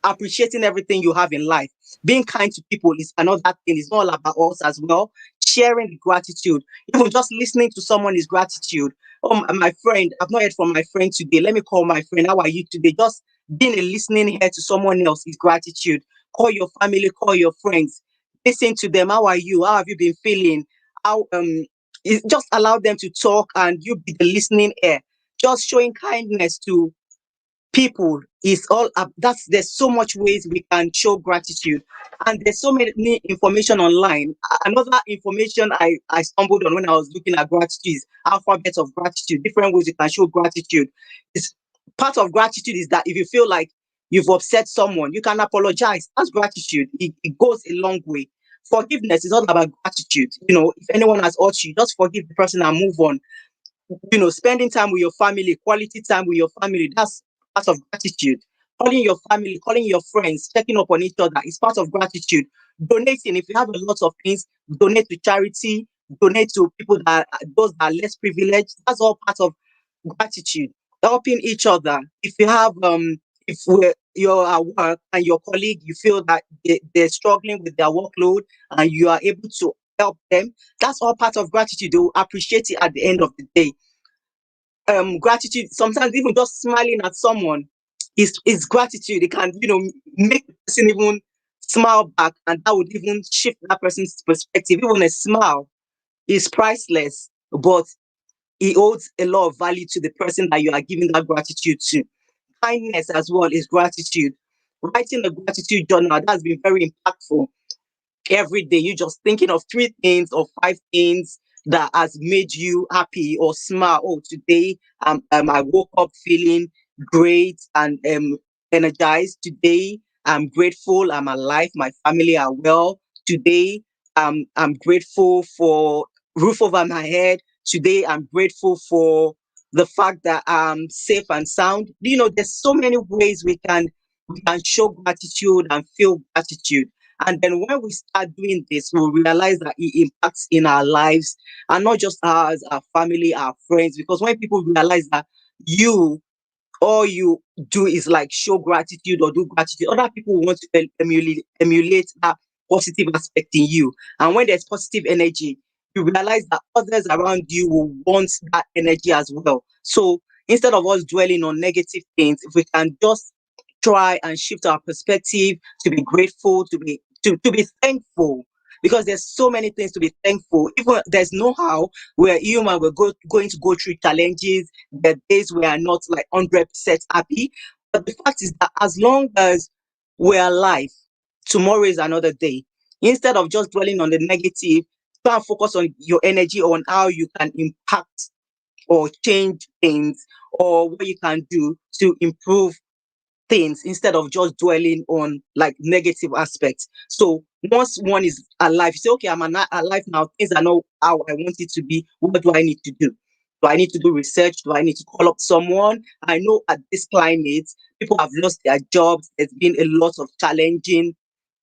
appreciating everything you have in life. Being kind to people is another thing. It's not all about us as well. Sharing the gratitude, even just listening to someone is gratitude. Oh, my friend, I've not heard from my friend today. Let me call my friend. How are you today? Just being a listening ear to someone else is gratitude. Call your family, call your friends. Listen to them. How are you? How have you been feeling? How just allow them to talk and you be the listening ear. Just showing kindness to people is all up. There's so much ways we can show gratitude, and there's so many information online. Another information I stumbled on when I was looking at gratitude is alphabet of gratitude, different ways you can show gratitude. Is part of gratitude is that if you feel like you've upset someone, you can apologize. That's gratitude. It goes a long way. Forgiveness is all about gratitude. If anyone has hurt you, just forgive the person and move on. Spending time with your family, quality time with your family, that's part of gratitude. Calling your family, calling your friends, checking up on each other is part of gratitude. Donating, if you have a lot of things, donate to charity, donate to people those that are less privileged. That's all part of gratitude. Helping each other. If you have you're at work and your colleague, you feel that they're struggling with their workload and you are able to help them, that's all part of gratitude. They will appreciate it at the end of the day. Gratitude, sometimes even just smiling at someone is gratitude. It can, make the person even smile back, and that would even shift that person's perspective. Even a smile is priceless, but it holds a lot of value to the person that you are giving that gratitude to. Kindness as well is gratitude. Writing a gratitude journal, that's been very impactful. Every day you just thinking of 3 things or 5 things that has made you happy or smile. Oh, today I woke up feeling great and energized. Today I'm grateful I'm alive, my family are well. Today I'm grateful for roof over my head. Today I'm grateful for the fact that I'm safe and sound. There's so many ways we can show gratitude and feel gratitude. And then when we start doing this, we'll realize that it impacts in our lives, and not just ours, our family, our friends. Because when people realize that you all you do is like show gratitude or do gratitude, other people want to emulate that positive aspect in you. And when there's positive energy, you realize that others around you will want that energy as well. So instead of us dwelling on negative things, if we can just try and shift our perspective to be grateful, to be thankful, because there's so many things to be thankful. Even there's no how we're human, going to go through challenges. There are days we are not like 100% happy, but the fact is that as long as we're alive, tomorrow is another day. Instead of just dwelling on the negative, try and focus on your energy, on how you can impact or change things, or what you can do to improve things, instead of just dwelling on like negative aspects. So once one is alive, you say, okay, alive now. Things are not how I want it to be. What do I need to do? Do I need to do research? Do I need to call up someone? I know at this climate, people have lost their jobs. There's been a lot of challenging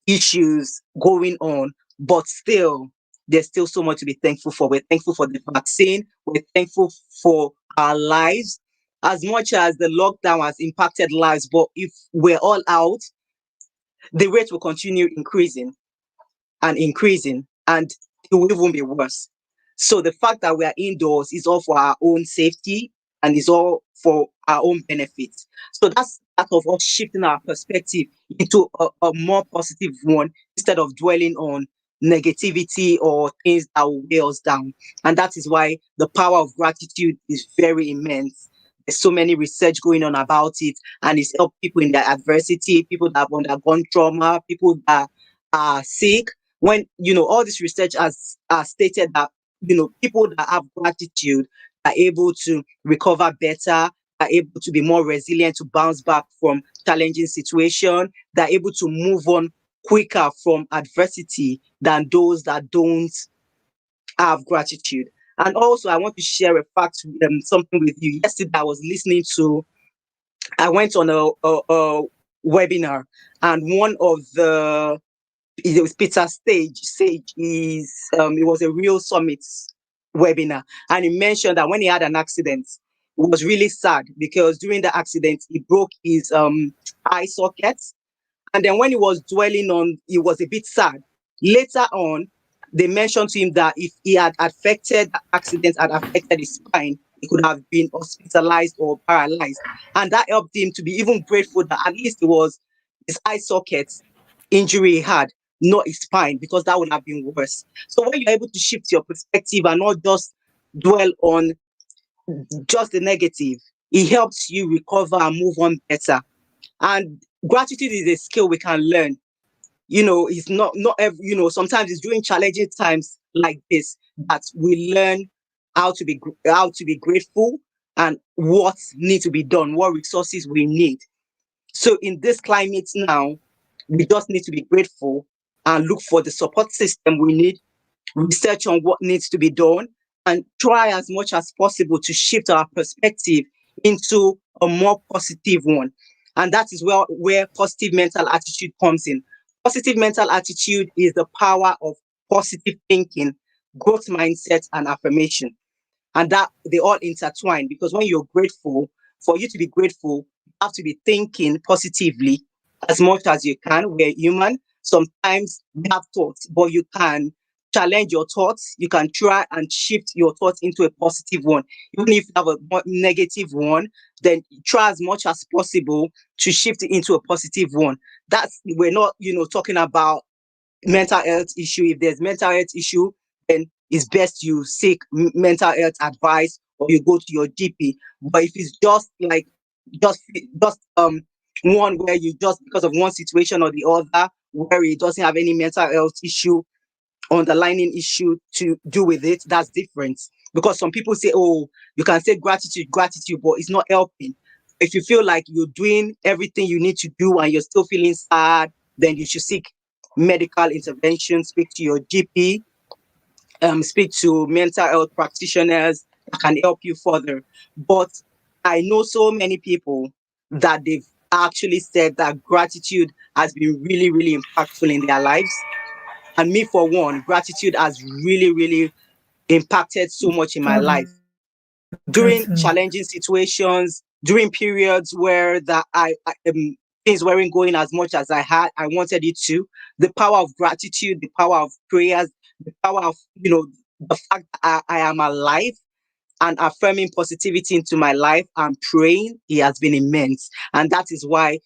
issues going on, but still, there's still so much to be thankful for. We're thankful for the vaccine. We're thankful for our lives. As much as the lockdown has impacted lives, but if we're all out, the rate will continue increasing and increasing, and it will even be worse. So the fact that we are indoors is all for our own safety and is all for our own benefit. So that's part of us shifting our perspective into a more positive one, instead of dwelling on negativity or things that will weigh us down. And that is why the power of gratitude is very immense. There's so many research going on about it, and it's helped people in their adversity, people that have undergone trauma, people that are sick. When all this research has stated that people that have gratitude are able to recover better, are able to be more resilient, to bounce back from challenging situation, they're able to move on quicker from adversity than those that don't have gratitude. And also, I want to share a fact, something with you. Yesterday, I went on a webinar, and one of the it was Peter Sage is it was a Real Summit webinar, and he mentioned that when he had an accident, it was really sad because during the accident he broke his eye socket, and then when he was dwelling on, he was a bit sad. Later on, they mentioned to him that if he had affected the accident had affected his spine, he could have been hospitalized or paralyzed, and that helped him to be even grateful that at least it was his eye socket injury he had, not his spine, because that would have been worse. So when you're able to shift your perspective and not just dwell on just the negative, It helps you recover and move on better. And gratitude is a skill we can learn. It's not every, sometimes it's during challenging times like this that we learn how to be grateful and what needs to be done, what resources we need. So in this climate now, we just need to be grateful and look for the support system we need, research on what needs to be done, and try as much as possible to shift our perspective into a more positive one. And that is where positive mental attitude comes in. Positive mental attitude is the power of positive thinking, growth mindset, and affirmation. And that they all intertwine, because when you're grateful, for you to be grateful, you have to be thinking positively as much as you can. We're human. Sometimes we have thoughts, but you can challenge your thoughts. You can try and shift your thoughts into a positive one. Even if you have a negative one, then try as much as possible to shift it into a positive one. That's We're not, talking about mental health issue. If there's mental health issue, then it's best you seek mental health advice or you go to your GP. But if it's just like just just one where you just because of one situation or the other where it doesn't have any mental health issue, underlying issue to do with it, that's different. Because some people say, oh, you can say gratitude, but it's not helping. If you feel like you're doing everything you need to do and you're still feeling sad, then you should seek medical intervention, speak to your GP, speak to mental health practitioners that can help you further. But I know so many people that they've actually said that gratitude has been really, really impactful in their lives. And me, for one, gratitude has really, really impacted so much in my life. During challenging situations, during periods where things weren't going as much as I wanted it to, the power of gratitude, the power of prayers, the power of, the fact that I am alive and affirming positivity into my life and praying, it has been immense. And that is why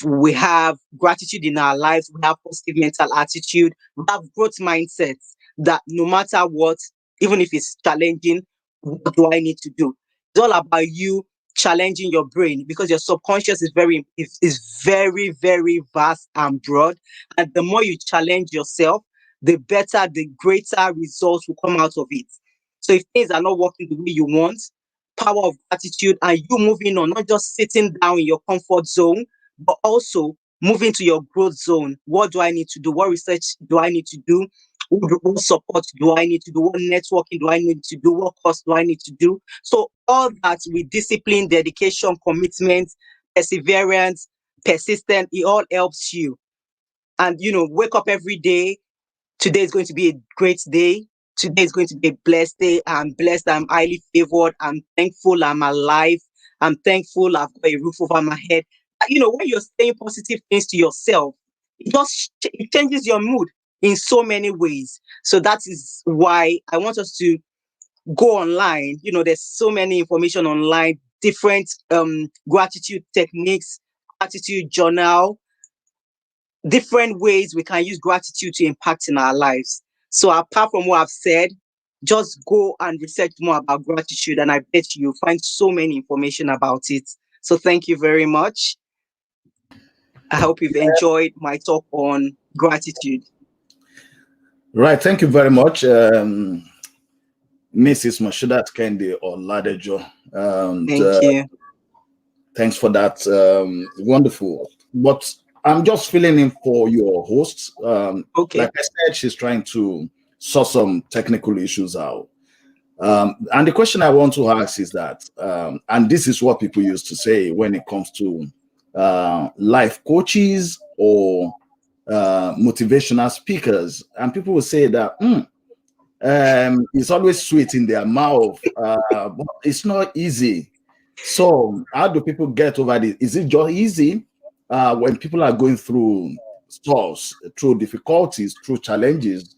we have gratitude in our lives, we have positive mental attitude, we have growth mindsets that no matter what, even if it's challenging, what do I need to do? It's all about you challenging your brain, because your subconscious is very, very vast and broad. And the more you challenge yourself, the better, the greater results will come out of it. So if things are not working the way you want, power of gratitude and you moving on, not just sitting down in your comfort zone, but also moving to your growth zone. What do I need to do? What research do I need to do? What support do I need to do? What networking do I need to do? What course do I need to do? So all that with discipline, dedication, commitment, perseverance, persistence, it all helps you. And wake up every day. Today is going to be a great day. Today is going to be a blessed day. I'm blessed. I'm highly favored. I'm thankful I'm alive. I'm thankful I've got a roof over my head. When you're saying positive things to yourself, it changes your mood in so many ways. So that is why I want us to go online. There's so many information online, different gratitude techniques, gratitude journal, different ways we can use gratitude to impact in our lives. So apart from what I've said, just go and research more about gratitude, and I bet you'll find so many information about it. So thank you very much. I hope you've enjoyed my talk on gratitude. Right. Thank you very much, Mrs. Mashudat Kendi Oladejo. Thank you. Thanks for that. Wonderful. But I'm just filling in for your host. Okay. Like I said, she's trying to sort some technical issues out. And the question I want to ask is that, and this is what people used to say when it comes to life coaches or motivational speakers, and people will say that it's always sweet in their mouth, but it's not easy. So how do people get over this? Is it just easy when people are going through storms, through difficulties, through challenges,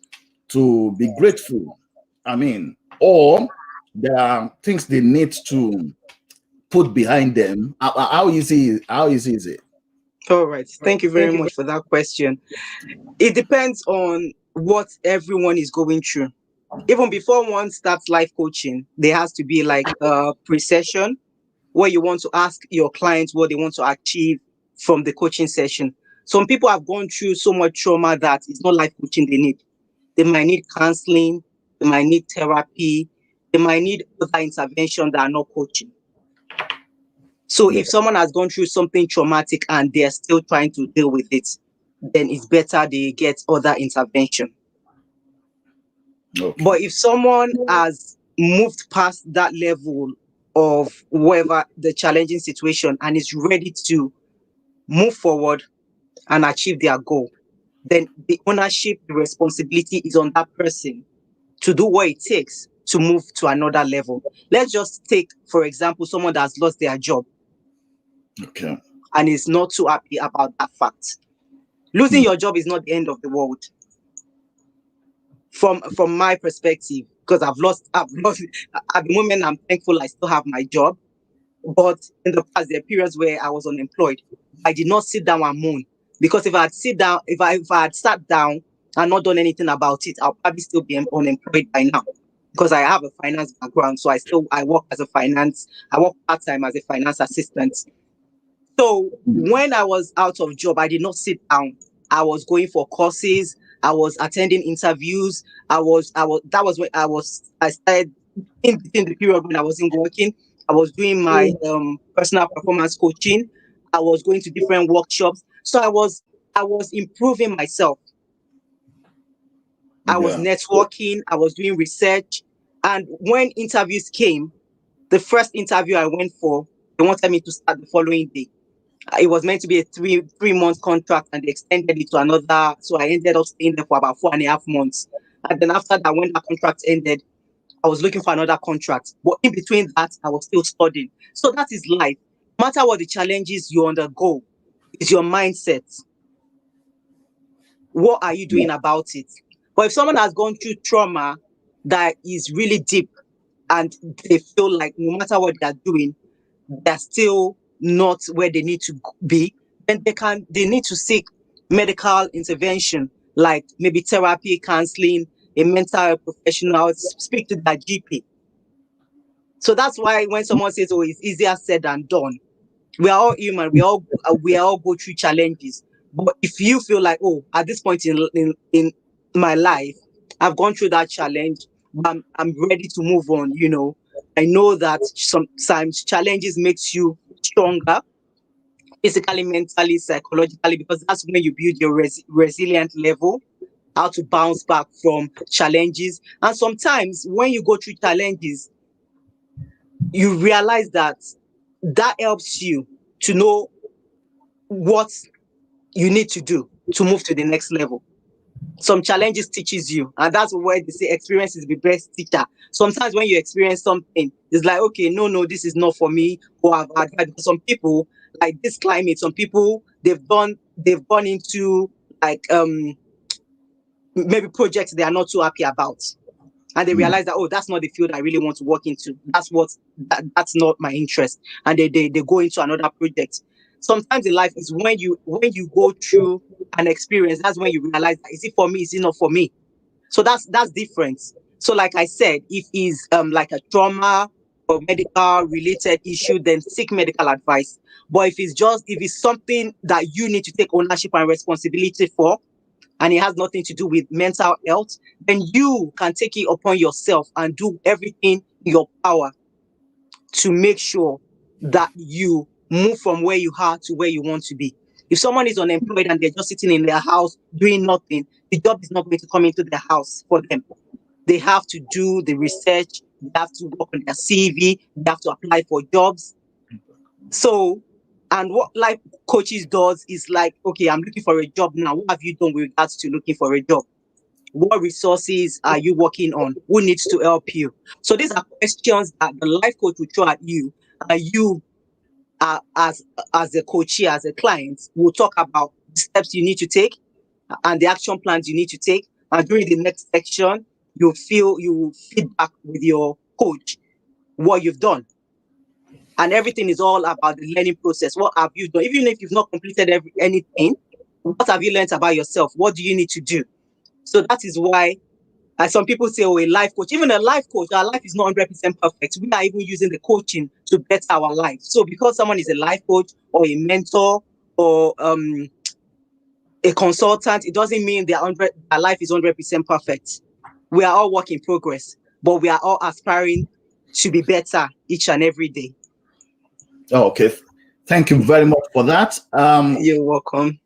to be grateful? I mean, or there are things they need to put behind them. How easy is it? All right. Thank you very much for that question. It depends on what everyone is going through. Even before one starts life coaching, there has to be like a pre-session where you want to ask your clients what they want to achieve from the coaching session. Some people have gone through so much trauma that it's not life coaching they need. They might need counseling, they might need therapy, they might need other intervention that are not coaching. So if someone has gone through something traumatic and they're still trying to deal with it, then it's better they get other intervention. Okay. But if someone has moved past that level of whatever the challenging situation and is ready to move forward and achieve their goal, then the ownership, the responsibility is on that person to do what it takes to move to another level. Let's just take, for example, someone that's lost their job. Okay. And is not too happy about that fact. Losing your job is not the end of the world. From my perspective, because I've lost at the moment. I'm thankful I still have my job, but in the past there are periods where I was unemployed. I did not sit down and moan, because if I had sat down and not done anything about it, I'll probably still be unemployed by now, because I have a finance background. So I work part-time as a finance assistant. So when I was out of job, I did not sit down. I was going for courses. I was attending interviews. That was when I started in between the period when I wasn't working. I was doing my personal performance coaching. I was going to different workshops. So I was improving myself. I was networking. I was doing research. And when interviews came, the first interview I went for, they wanted me to start the following day. It was meant to be a three-month contract, and they extended it to another. So I ended up staying there for about 4.5 months. And then after that, when that contract ended, I was looking for another contract. But in between that, I was still studying. So that is life. No matter what the challenges you undergo, it's your mindset. What are you doing about it? But if someone has gone through trauma that is really deep, and they feel like no matter what they're doing, they're still not where they need to be, then they need to seek medical intervention, like maybe therapy, counseling, a mental health professional, speak to their GP. So that's why when someone says, "Oh, it's easier said than done," we are all human. We all go through challenges. But if you feel like, "Oh, at this point in my life, I've gone through that challenge, but I'm ready to move on," I know that sometimes challenges makes you stronger, physically, mentally, psychologically, because that's when you build your resilient level, how to bounce back from challenges. And sometimes when you go through challenges, you realize that helps you to know what you need to do to move to the next level. Some challenges teaches you, and that's where they say experience is the best teacher. Sometimes when you experience something, it's like, okay, no, this is not for me. Or I've had some people, like this climate, some people they've gone into like maybe projects they are not too happy about, and they realize that, oh, that's not the field I really want to work into. That's not my interest, and they go into another project. Sometimes in life is when you go through an experience, that's when you realize that, is it for me, is it not for me? So that's different. So like I said, if it's like a trauma or medical related issue, then seek medical advice. But if it's something that you need to take ownership and responsibility for, and it has nothing to do with mental health, then you can take it upon yourself and do everything in your power to make sure that you move from where you are to where you want to be. If someone is unemployed and they're just sitting in their house doing nothing, the job is not going to come into their house for them. They have to do the research, they have to work on their CV, they have to apply for jobs. So, and what life coaches does is like, okay, I'm looking for a job now. What have you done with regards to looking for a job? What resources are you working on? Who needs to help you? So these are questions that the life coach will throw at you, and you, as a coachee, as a client, will talk about the steps you need to take and the action plans you need to take. And during the next section, you will feedback with your coach what you've done. And everything is all about the learning process. What have you done? Even if you've not completed anything, what have you learned about yourself? What do you need to do? So that is why As some people say, oh, a life coach. Even a life coach, our life is not 100% perfect. We are even using the coaching to better our life. So because someone is a life coach or a mentor or a consultant, it doesn't mean their life is 100% perfect. We are all work in progress, but we are all aspiring to be better each and every day. Okay. Thank you very much for that. You're welcome.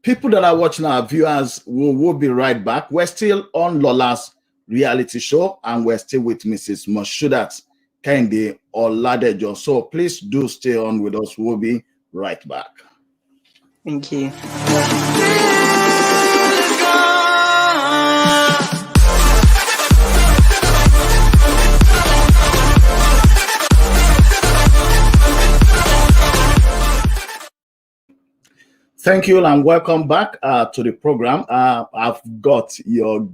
People that are watching, our viewers, will be right back. We're still on Lola's reality show, and we're still with Mrs. Moshodat Kehinde Oladejo. So please do stay on with us. We'll be right back. Thank you. Thank you and welcome back to the program. I've got your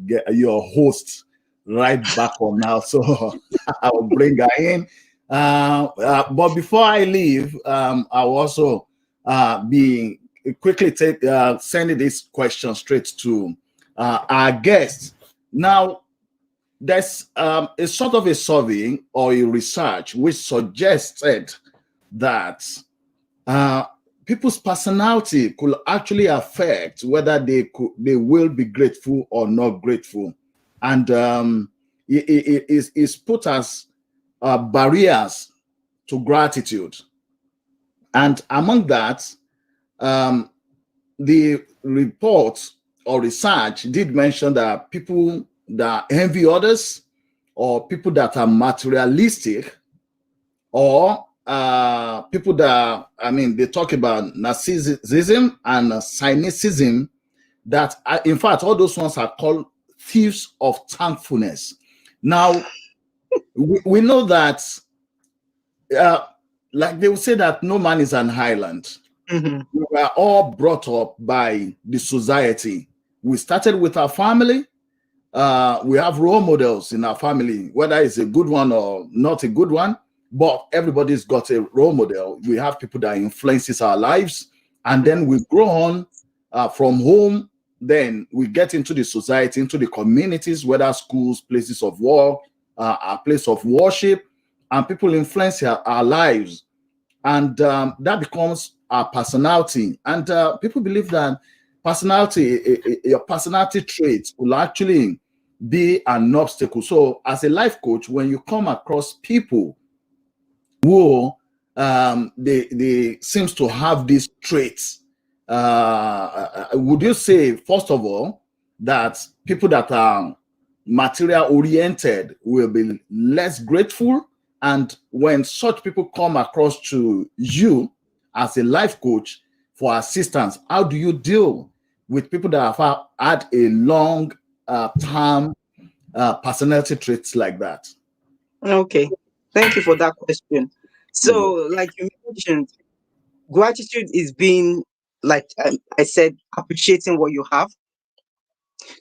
host right back on now, so I'll bring her in. But before I leave, I'll also be quickly sending this question straight to our guest. Now, there's a sort of a survey or a research which suggested that people's personality could actually affect whether they will be grateful or not grateful, and it is put as barriers to gratitude. And among that, the report or research did mention that people that envy others, or people that are materialistic, or people that, they talk about narcissism and cynicism, that in fact all those ones are called thieves of thankfulness. Now we know that like they will say that no man is an island. Mm-hmm. We were all brought up by the society. We started with our family. We have role models in our family, whether it's a good one or not a good one, but everybody's got a role model. We have people that influences our lives, and then we grow on from home. Then we get into the society, into the communities, whether schools, places of work, our place of worship, and people influence our lives, and that becomes our personality. And people believe that your personality traits will actually be an obstacle. So as a life coach, when you come across people who they seems to have these traits, would you say, first of all, that people that are material oriented will be less grateful? And when such people come across to you as a life coach for assistance, how do you deal with people that have had a long term personality traits like that? Okay. Thank you for that question. So, like you mentioned, gratitude is being, like I said, appreciating what you have.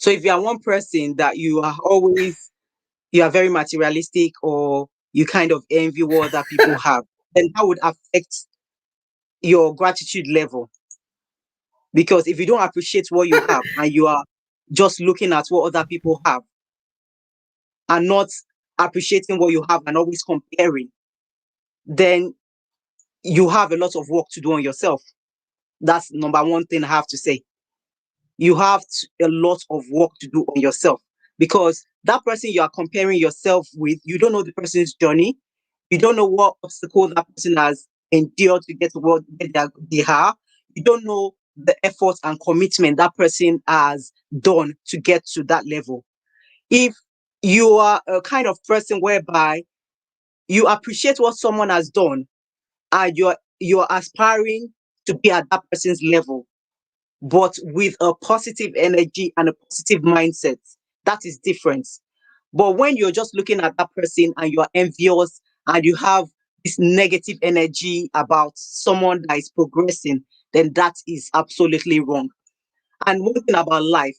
So if you are one person that you are very materialistic, or you kind of envy what other people have, then that would affect your gratitude level. Because if you don't appreciate what you have and you are just looking at what other people have and not appreciating what you have and always comparing, then you have a lot of work to do on yourself. That's number one thing I have to say. You have a lot of work to do on yourself, because that person you are comparing yourself with, you don't know the person's journey. You don't know what obstacle that person has endured to get to where they are. You don't know the effort and commitment that person has done to get to that level. If you are a kind of person whereby you appreciate what someone has done and you're aspiring to be at that person's level, but with a positive energy and a positive mindset, that is different. But when you're just looking at that person and you're envious and you have this negative energy about someone that is progressing, then that is absolutely wrong. And one thing about life,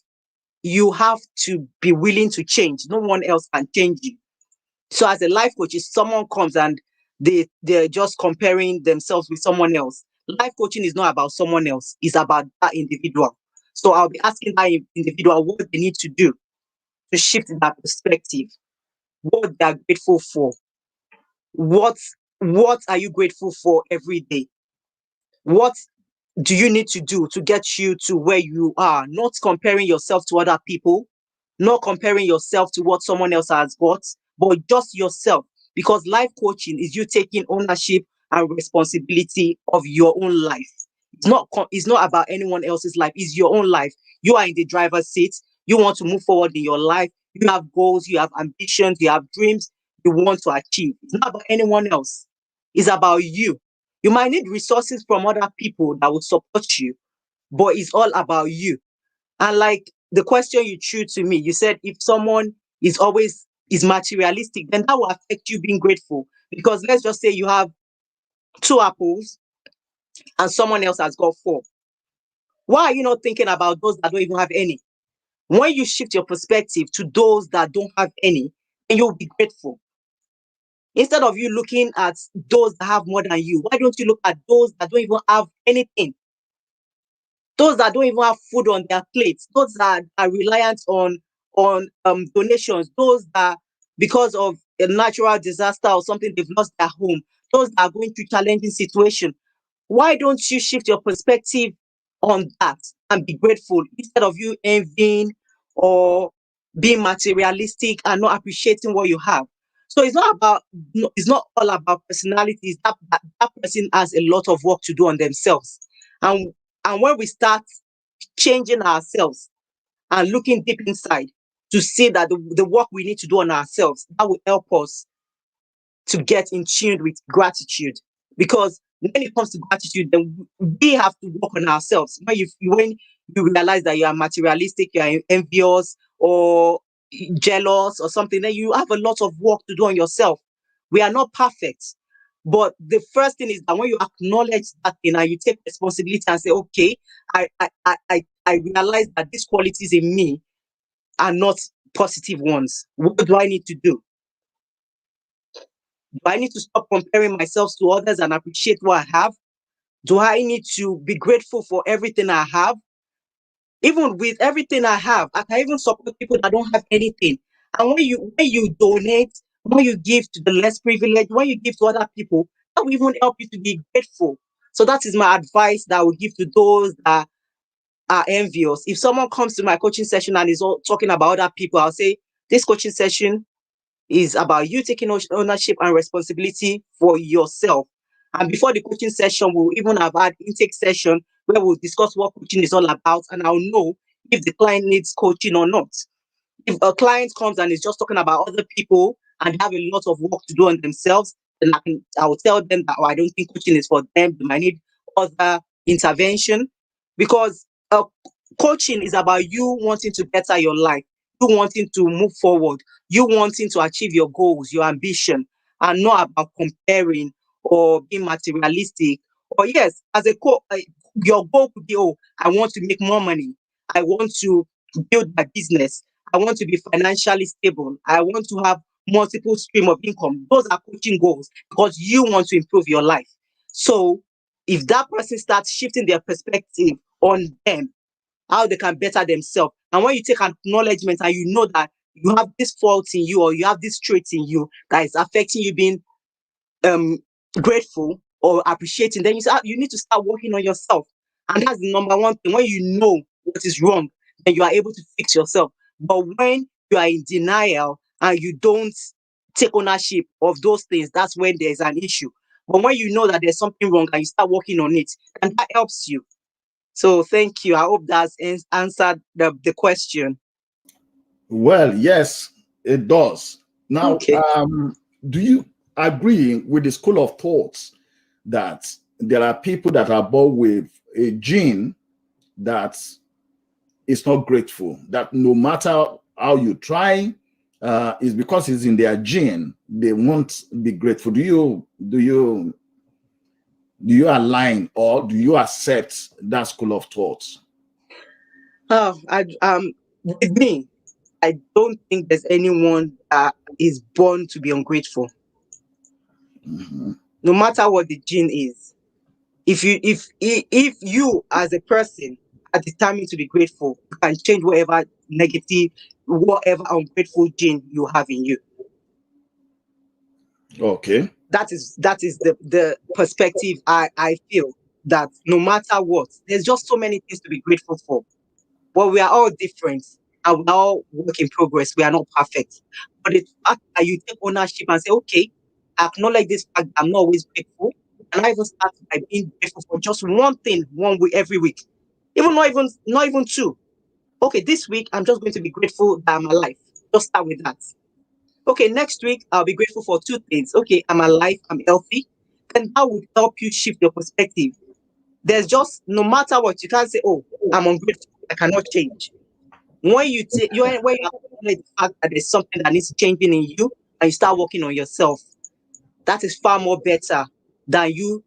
you have to be willing to change. No one else can change you. So as a life coach, if someone comes and they're just comparing themselves with someone else, life coaching is not about someone else, it's about that individual. So I'll be asking that individual what they need to do to shift that perspective. What they are grateful for. What are you grateful for every day? What do you need to do to get you to where you are? Not comparing yourself to other people, not comparing yourself to what someone else has got, but just yourself. Because life coaching is you taking ownership and responsibility of your own life. It's not about anyone else's life. It's your own life. You are in the driver's seat. You want to move forward in your life. You have goals, you have ambitions, you have dreams you want to achieve. It's not about anyone else. It's about you. You might need resources from other people that will support you, but it's all about you. And like the question you threw to me, you said if someone is materialistic, then that will affect you being grateful. Because let's just say you have 2 apples and someone else has got 4. Why are you not thinking about those that don't even have any? When you shift your perspective to those that don't have any, then you'll be grateful. Instead of you looking at those that have more than you, why don't you look at those that don't even have anything? Those that don't even have food on their plates, those that are reliant on donations, those that because of a natural disaster or something they've lost their home, those that are going through challenging situation. Why don't you shift your perspective on that and be grateful instead of you envying or being materialistic and not appreciating what you have? So it's not all about personalities. That person has a lot of work to do on themselves. And when we start changing ourselves and looking deep inside to see that the work we need to do on ourselves, that will help us to get in tune with gratitude. Because when it comes to gratitude, then we have to work on ourselves. When you realize that you are materialistic, you are envious or jealous or something, then you have a lot of work to do on yourself. We are not perfect. But the first thing is that when you acknowledge that thing and you take responsibility and say, okay, I realize that these qualities in me are not positive ones. What do I need to do? Do I need to stop comparing myself to others and appreciate what I have? Do I need to be grateful for everything I have? Even with everything I have, I can even support people that don't have anything. And when you donate, when you give to the less privileged, when you give to other people, that will even help you to be grateful. So that is my advice that I would give to those that are envious. If someone comes to my coaching session and is all talking about other people, I'll say this coaching session is about you taking ownership and responsibility for yourself. And before the coaching session, we'll even have had intake session where we'll discuss what coaching is all about, and I'll know if the client needs coaching or not. If a client comes and is just talking about other people and have a lot of work to do on themselves, then I will tell them that, oh, I don't think coaching is for them. They might need other intervention, because coaching is about you wanting to better your life, you wanting to move forward, you wanting to achieve your goals, your ambition, and not about comparing or being materialistic. Or yes, as your goal could be, oh, I want to make more money. I want to build my business. I want to be financially stable. I want to have multiple stream of income. Those are coaching goals because you want to improve your life. So if that person starts shifting their perspective on them, how they can better themselves, and when you take acknowledgement and you know that you have this fault in you or you have this trait in you that is affecting you being um grateful or appreciating, then you need to start working on yourself. And that's the number one thing. When you know what is wrong, then you are able to fix yourself. But when you are in denial and you don't take ownership of those things, that's when there's an issue. But when you know that there's something wrong and you start working on it, and that helps you. So thank you. I hope that's answered the question. Well, yes, it does. Now, Okay. do you agree with the school of thoughts that there are people that are born with a gene that is not grateful, that no matter how you try, is because it's in their gene, they won't be grateful? Do you align or do you accept that school of thoughts? With me, I don't think there's anyone that is born to be ungrateful. Mhm. No matter what the gene is. If you as a person are determined to be grateful, you can change whatever negative whatever ungrateful gene you have in you. Okay. That is the perspective I feel, that no matter what, there's just so many things to be grateful for. But we are all different and we're all work in progress. We are not perfect. But the fact that you take ownership and say, okay, I acknowledge this fact that I'm not always grateful. And I even start by being grateful for just one thing, one week every week. Even not even two. Okay, this week I'm just going to be grateful that I'm alive. Just start with that. Okay, next week I'll be grateful for two things. Okay, I'm alive, I'm healthy. And that would help you shift your perspective. There's just, no matter what, you can't say, oh, I'm ungrateful, I cannot change. When you take you when you acknowledge the fact that there's something that needs changing in you and you start working on yourself, that is far more better than you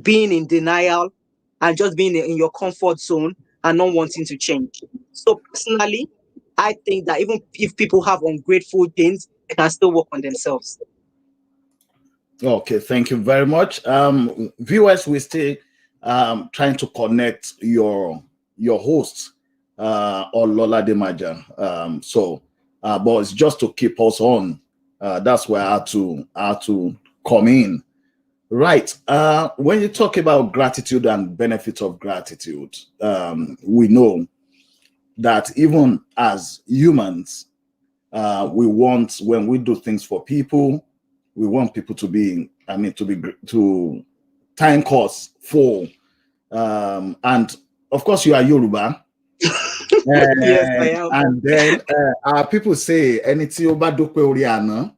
being in denial and just being in your comfort zone and not wanting to change. So personally, I think that even if people have ungrateful things, they can still work on themselves. Okay, thank you very much. Viewers, we stay trying to connect your host or Lola Demaja. But it's just to keep us on. That's where I had to come in. Right. When you talk about gratitude and benefits of gratitude, we know that even as humans, we want, when we do things for people, we want people to be, to thank us for, and of course you are Yoruba. Yes, I am. And then our people say, "Eniti oba dupe ori ana,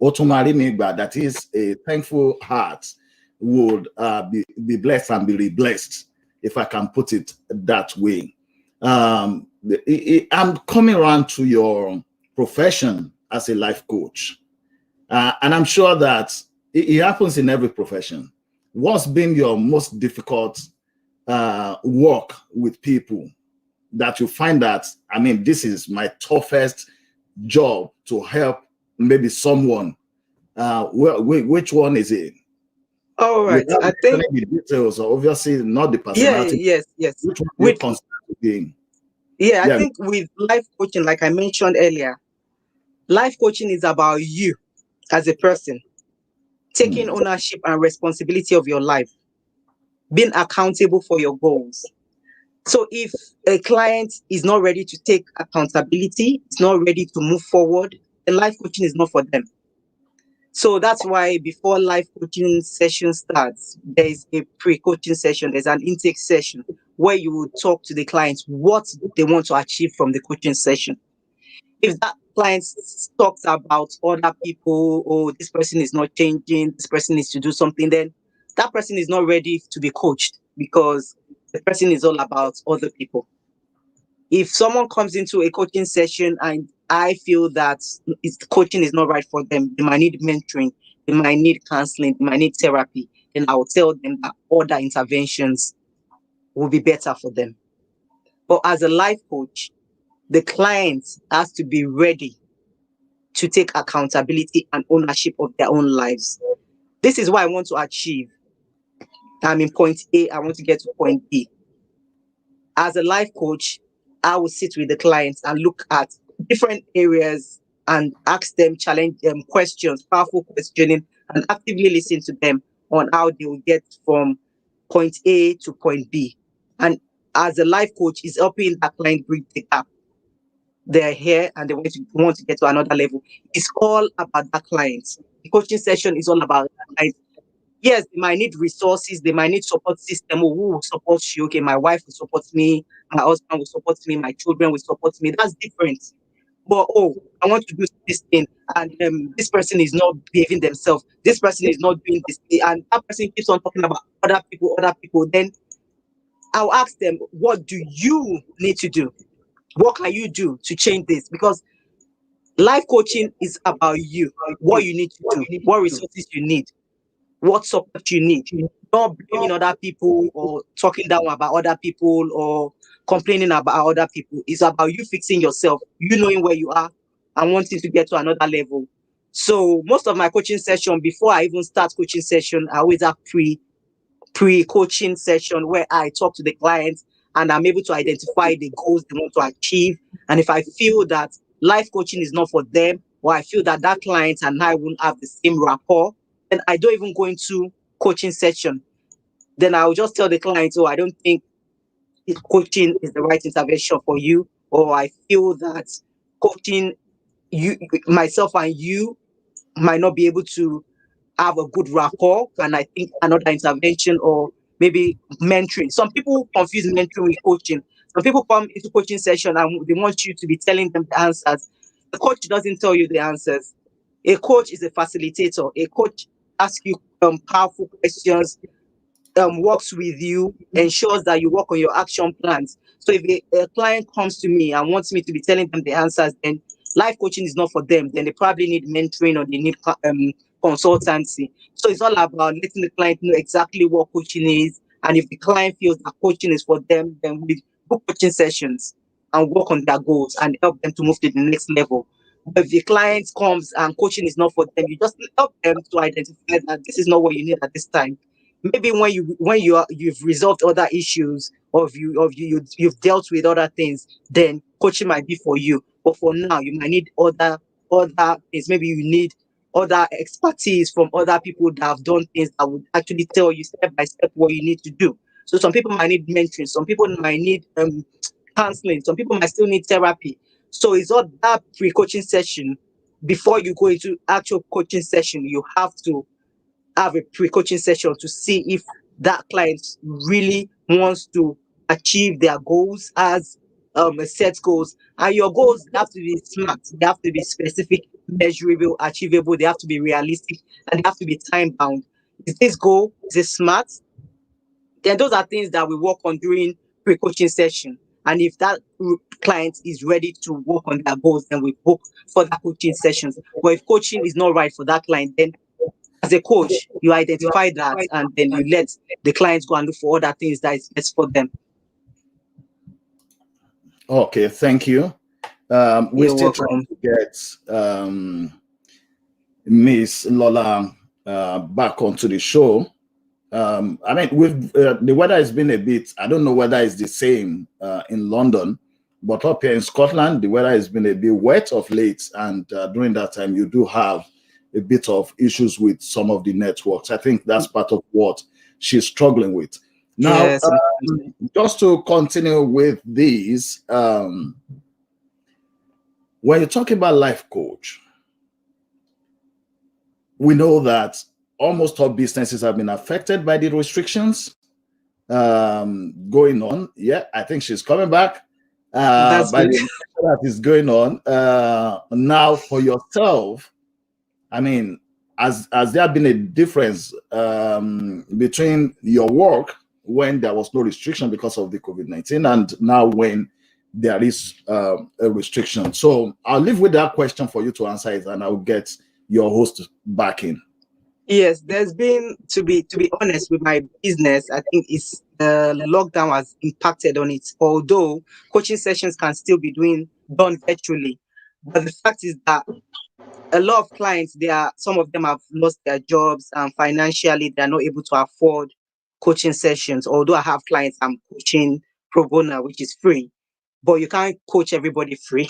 otumari migba," that is, a thankful heart would be blessed and be blessed, if I can put it that way. I'm coming around to your profession as a life coach, and I'm sure that it happens in every profession. What's been your most difficult work with people that you find that, this is my toughest job to help maybe someone? Which one is it? All right. I think the details, obviously not the personality. yes. Which one With you consider being? I think with life coaching, like I mentioned earlier, life coaching is about you as a person taking ownership and responsibility of your life, being accountable for your goals. So if a client is not ready to take accountability, it's not ready to move forward, then life coaching is not for them. So that's why before life coaching session starts, there is a pre-coaching session, there's an intake session where you will talk to the clients what they want to achieve from the coaching session. If that client talks about other people, oh, this person is not changing, this person needs to do something, then that person is not ready to be coached, because the person is all about other people. If someone comes into a coaching session and I feel that coaching is not right for them, they might need mentoring, they might need counseling, they might need therapy, then I will tell them that other interventions will be better for them. But as a life coach, the client has to be ready to take accountability and ownership of their own lives. This is what I want to achieve. I'm in point A, I want to get to point B. As a life coach, I will sit with the clients and look at different areas and ask them challenge them questions, powerful questioning, and actively listen to them on how they will get from point A to point B. And as a life coach, is helping that client bridge the gap. They're here and they want to get to another level. It's all about that client. The coaching session is all about that client. Yes, they might need resources, they might need support system. Oh, who will support you? Okay, my wife will support me, my husband will support me, my children will support me. That's different. But oh, I want to do this thing, and this person is not behaving themselves. This person is not doing this thing, and that person keeps on talking about other people. Then I'll ask them, what do you need to do? What can you do to change this? Because life coaching is about you, what you need to do, what resources you need, what support you need. Not blaming other people or talking down about other people or complaining about other people. It's about you fixing yourself, you knowing where you are and wanting to get to another level. So most of my coaching session, before I even start coaching session, I always have pre-coaching session where I talk to the clients and I'm able to identify the goals they want to achieve And if I feel that life coaching is not for them, or I feel that that client and I won't have the same rapport, then I don't even go into coaching session. Then I'll just tell the client, oh, I don't think coaching is the right intervention for you, or I feel that coaching, you, myself and you might not be able to have a good rapport, and I think another intervention or maybe mentoring. Some people confuse mentoring with coaching. Some people come into coaching session and they want you to be telling them the answers. The coach doesn't tell you the answers. A coach is a facilitator. A coach asks you powerful questions, works with you, ensures that you work on your action plans. So if a client comes to me and wants me to be telling them the answers, then life coaching is not for them. Then they probably need mentoring or they need consultancy. So it's all about letting the client know exactly what coaching is. And if the client feels that coaching is for them, then we book coaching sessions and work on their goals and help them to move to the next level. But if the client comes and coaching is not for them, you just help them to identify that this is not what you need at this time. Maybe you've resolved other issues, or if you've dealt with other things, then coaching might be for you. But for now, you might need other things. Maybe you need other expertise from other people that have done things that would actually tell you step by step what you need to do. So some people might need mentoring, some people might need counseling, some people might still need therapy. So it's all that pre-coaching session. Before you go into actual coaching session, you have to have a pre-coaching session to see if that client really wants to achieve their goals as a set goals. And your goals have to be smart, they have to be specific, measurable, achievable, they have to be realistic, and they have to be time bound. Is this goal, is it smart? Then those are things that we work on during pre-coaching session. And if that client is ready to work on their goals, then we book for the coaching sessions. But if coaching is not right for that client, then as a coach, you identify that and then you let the clients go and look for other things that is best for them. Okay, thank you. We're You're still welcome. trying to get Miss Lola back onto the show. I mean, with the weather has been a bit, I don't know whether it's the same in London, but up here in Scotland, the weather has been a bit wet of late. And during that time, you do have a bit of issues with some of the networks. I think that's part of what she's struggling with. Now, Yes. just to continue with these, when you're talking about life coach, we know that almost all businesses have been affected by the restrictions going on. Yeah, I think she's coming back. That's By good. the that is going on now for yourself. I mean, has there been a difference between your work when there was no restriction because of the COVID-19 and now when there is a restriction? So I'll leave with that question for you to answer it, and I'll get your host back in. Yes, there's been, to be honest with my business, I think it's the lockdown has impacted on it. Although coaching sessions can still be done virtually, but the fact is that a lot of clients, some of them have lost their jobs, and financially they're not able to afford coaching sessions. Although I have clients I'm coaching pro bono, which is free, but you can't coach everybody free.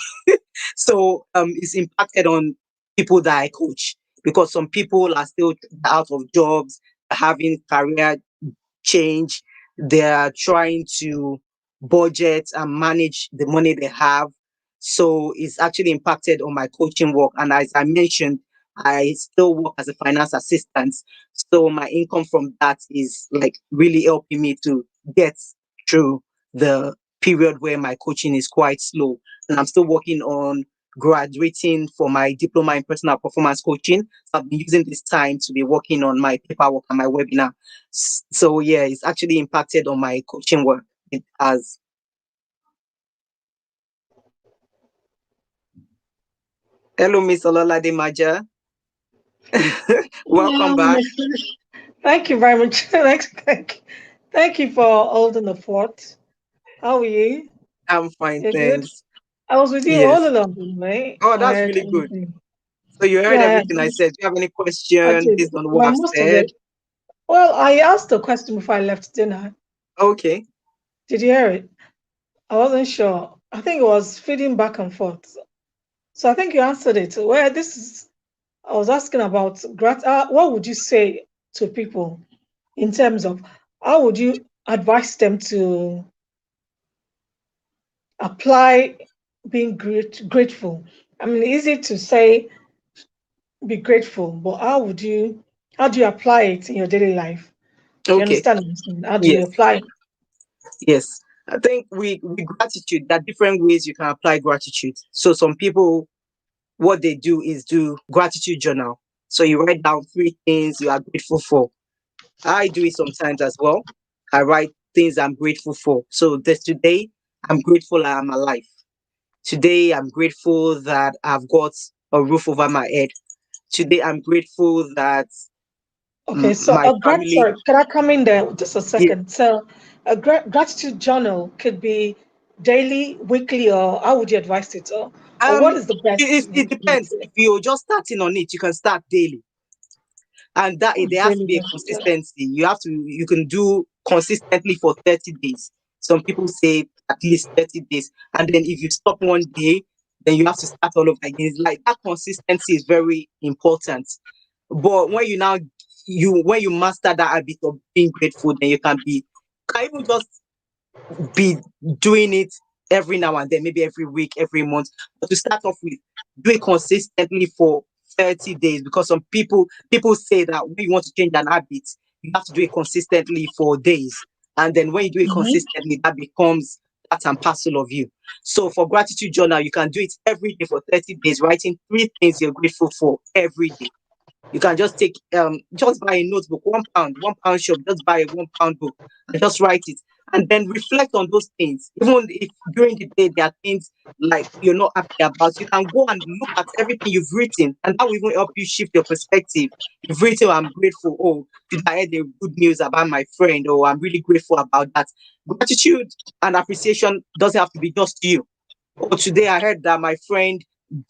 So it's impacted on people that I coach, because some people are still out of jobs, having career change. They're trying to budget and manage the money they have. So it's actually impacted on my coaching work. And as I mentioned, I still work as a finance assistant. So my income from that is like really helping me to get through the period where my coaching is quite slow. And I'm still working on graduating for my diploma in personal performance coaching. So I've been using this time to be working on my paperwork and my webinar. So yeah, it's actually impacted on my coaching work. It has. Hello, Miss Lolasreality Maja. Welcome back. Thank you very much. Thank you for holding the fort. How are you? I'm fine, You're good? thanks. I was with you all Yes. along, right? Oh, I that's heard really good. everything. So you heard Yeah, everything I said. Do you have any I question did. based on what Well, I've most of said? it. Well, I asked a question before I left dinner. Okay. Did you hear it? I wasn't sure. I think it was feeding back and forth. So I think you answered it. Where this is, I was asking about what would you say to people in terms of how would you advise them to apply being grateful? I mean, easy to say be grateful, but how do you apply it in your daily life? Do you Okay. understand what I'm saying? How do you Yes. apply it? Yes. I think with gratitude, there are different ways you can apply gratitude. So some people, what they do is do gratitude journal. So you write down three things you are grateful for. I do it sometimes as well. I write things I'm grateful for. So this today, I'm grateful I am alive. Today, I'm grateful that I've got a roof over my head. Today, I'm grateful that Okay, so my family. sorry, can I come in there just a Yeah, second? So a gratitude journal could be daily, weekly, or how would you advise it? Or what is the best it depends. If you're just starting on it, you can start daily. And that there has to daily be a gratitude journal? consistency. You can do consistently for 30 days. Some people say at least 30 days. And then if you stop one day, then you have to start all over again. It's like that consistency is very important. But when when you master that habit of being grateful, then you can even just be doing it every now and then, maybe every week, every month. But to start off with, do it consistently for 30 days, because some people say that when you want to change an habit, you have to do it consistently for days. And then when you do it Mm-hmm. consistently, that becomes part and parcel of you. So for gratitude journal, you can do it every day for 30 days, writing three things you're grateful for every day. You can just just buy a notebook, £1 shop, just buy a £1 book and just write it. And then reflect on those things. Even if during the day there are things like you're not happy about, you can go and look at everything you've written, and that will even help you shift your perspective. You've written, I'm grateful. Oh, today I heard the good news about my friend, or I'm really grateful about that. Gratitude and appreciation doesn't have to be just you. Oh, today I heard that my friend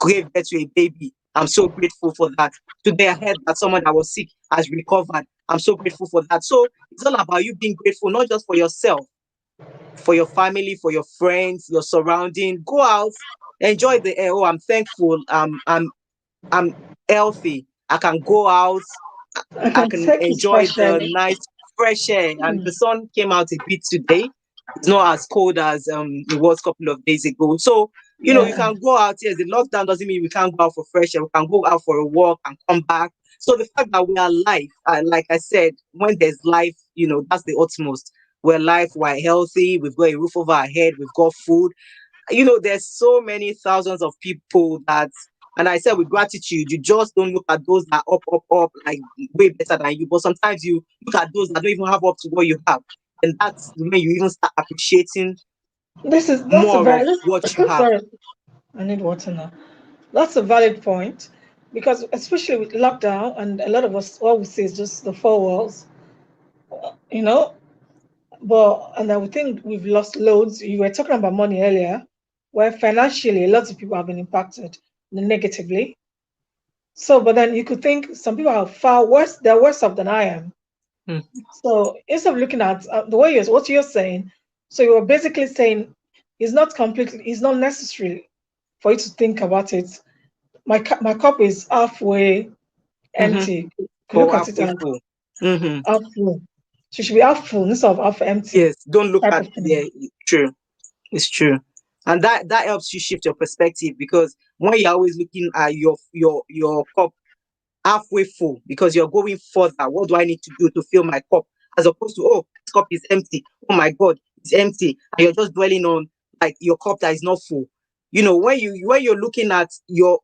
gave birth to a baby. I'm so grateful for that. Today I heard that someone that was sick has recovered. I'm so grateful for that. So it's all about you being grateful, not just for yourself, for your family, for your friends, your surrounding. Go out, enjoy the air. Oh, I'm thankful. I'm healthy. I can go out. I I can can take his enjoy fresh air. the nice fresh air. And Mm. the sun came out a bit today. It's not as cold as it was a couple of days ago. So, you Yeah. can go out. Yes, the lockdown doesn't mean we can't go out for fresh air. We can go out for a walk and come back. So the fact that we are alive, like I said, when there's life, that's the utmost. We're alive, we're healthy, we've got a roof over our head, we've got food. There's so many thousands of people that, and I said with gratitude, you just don't look at those that are up, like way better than you. But sometimes you look at those that don't even have up to what you have. And that's when you even start appreciating That's a more of very what you have. sorry. I need water now. That's a valid point because especially with lockdown and a lot of us what we see is just the four walls, you know. But and I would think we've lost loads. You were talking about money earlier, where financially lots of people have been impacted negatively. So, but then you could think some people are far worse. They're worse off than I am. Hmm. So instead of looking at the way what you're saying, so you're basically saying it's not necessary for you to think about it. My cup is halfway Mm-hmm. empty. You could look Or at it halfway as full. Mm-hmm. half full. So it should be half full instead of half empty Yes. Don't look type at, of yeah, thing. true. It's true. And that helps you shift your perspective, because when you're always looking at your cup halfway full, because you're going further. What do I need to do to fill my cup? As opposed to, oh, this cup is empty. Oh my God, it's empty. And you're just dwelling on like your cup that is not full. When you're looking at your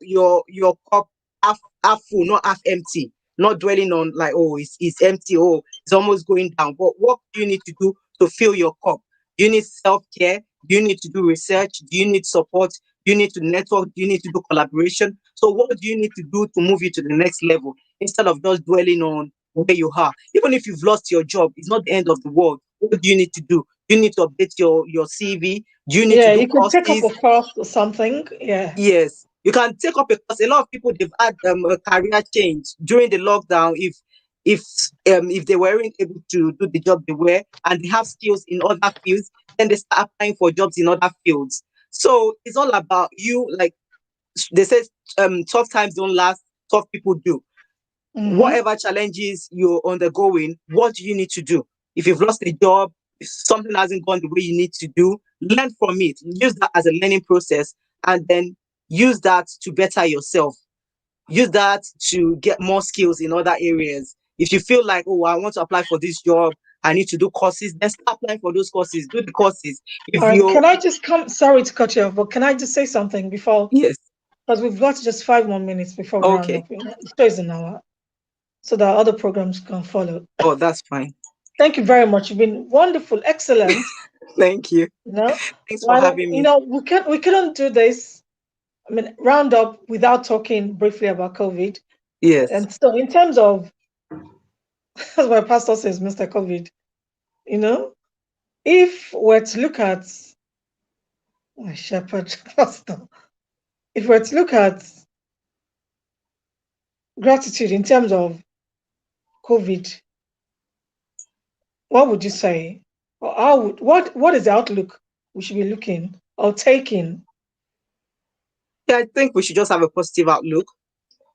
cup half full, not half empty, not dwelling on like, oh, it's empty, oh, it's almost going down. But what do you need to do to fill your cup? Do you need self-care? Do you need to do research? Do you need support? Do you need to network? Do you need to do collaboration? So what do you need to do to move you to the next level, instead of just dwelling on where you are? Even if you've lost your job, it's not the end of the world. What do you need to do? Do you need to update your CV? Do you need to Yeah, do you could take up courses? a course or something. Yeah. Yes, you can take up a course. A lot of people, they've had a career change during the lockdown. If if they weren't able to do the job they were, and they have skills in other fields, then they start applying for jobs in other fields. So it's all about you. Like they say, tough times don't last, tough people do. Whatever challenges you're undergoing, what do you need to do? If you've lost a job, if something hasn't gone the way you need to do, learn from it. Use that as a learning process, and then use that to better yourself. Use that to get more skills in other areas. If you feel like, oh, I want to apply for this job, I need to do courses, then start applying for those courses. Do the courses. If All right, you can I just come? Sorry to cut you off, but can I just say something before? Yes. Because we've got just 5 more minutes before we round Okay. up. The show is an hour, so that other programs can follow. Oh, that's fine. Thank you very much. You've been wonderful, excellent. Thank you. You know, Thanks for having me. you know, we couldn't do this. I mean, round up without talking briefly about COVID. Yes. And so, in terms of, as my pastor says, Mr. COVID, you know, if we're to look at my shepherd pastor, if we're to look at gratitude in terms of COVID, what would you say? Or how would, what is the outlook we should be looking or taking? Yeah, I think we should just have a positive outlook.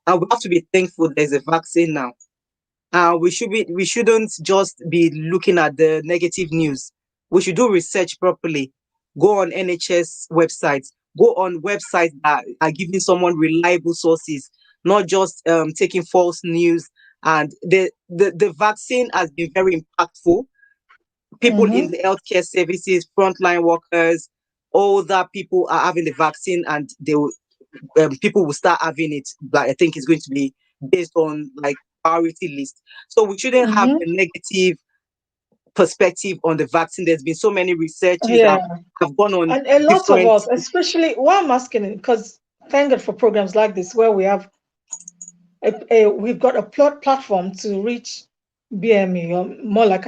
And we have to be thankful there's a vaccine now. We shouldn't just be looking at the negative news. We should do research properly. Go on NHS websites. Go on websites that are giving someone reliable sources, not just taking false news. And the vaccine has been very impactful. People in the healthcare services, frontline workers, older people are having the vaccine, and they will, people will start having it. But I think it's going to be based on like priority list. So we shouldn't have a negative perspective on the vaccine. There's been so many researches that have gone on, and a lot of different. us, especially why I'm asking, because thank God for programs like this where we have we've got a platform to reach BME, or more like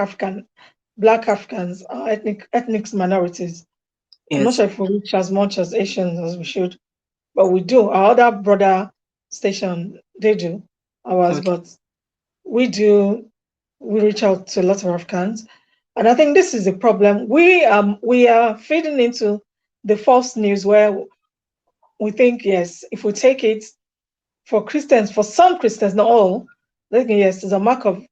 Black Africans, or ethnic minorities. I'm not Yes. sure if we reach as much as Asians as we should, but we do. Our other brother station, they do ours, Okay. but we reach out to a lot of Africans. And I think this is the problem. We are feeding into the false news where we think, yes, if we take it, for Christians, for some Christians, not all, they think, yes, it's a mark of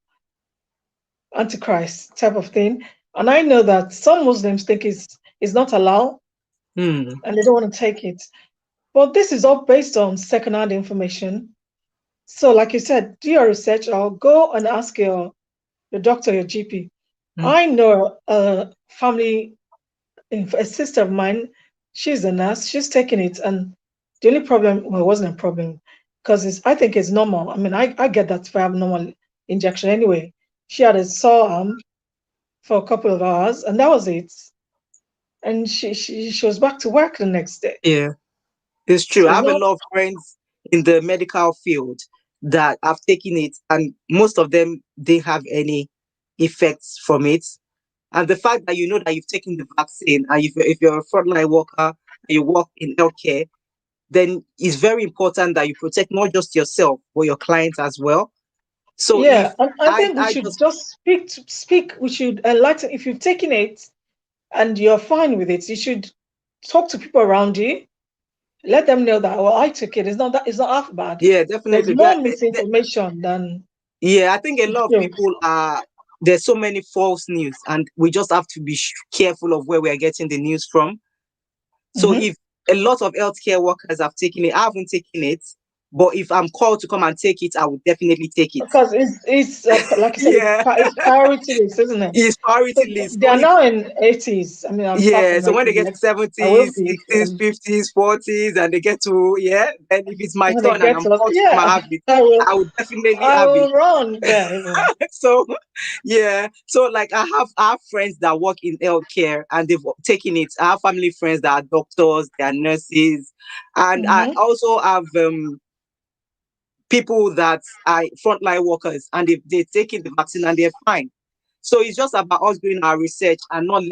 Antichrist type of thing. And I know that some Muslims think it's not allowed and they don't want to take it. But this is all based on secondhand information. So, like you said, do your research or go and ask your doctor, your GP. I know a sister of mine, she's a nurse, she's taking it, and the only problem, well, it wasn't a problem, because I think it's normal. I mean, I get that if I have normal injection anyway. She had a sore arm for a couple of hours, and that was it. And she was back to work the next day. Yeah, it's true. So I have a lot of friends in the medical field that have taken it, and most of them didn't have any effects from it. And the fact that you know that you've taken the vaccine, and if you're a frontline worker and you work in healthcare, then it's very important that you protect not just yourself but your clients as well. So yeah, if and I think we I should just speak. We should enlighten. If you've taken it and you're fine with it, you should talk to people around you. Let them know that, well, I took it. It's not half bad. Yeah, There's definitely. more misinformation than I think a lot of people are. There's so many false news, and we just have to be careful of where we are getting the news from. So if a lot of healthcare workers have taken it, I haven't taken it, but if I'm called to come and take it, I would definitely take it. Because it's like I said, it's priority list, isn't it? It's priority list. They are now in 80s. I mean, I'm So when they get to 70s, 60s, 50s, 40s, and they get to, then if it's my turn and I'm called to come and have it, I would definitely have it. Run there. So like I have friends that work in healthcare and they've taken it. I have family friends that are doctors, they are nurses, and I also have people that are frontline workers and they're taking the vaccine and they're fine. So it's just about us doing our research and not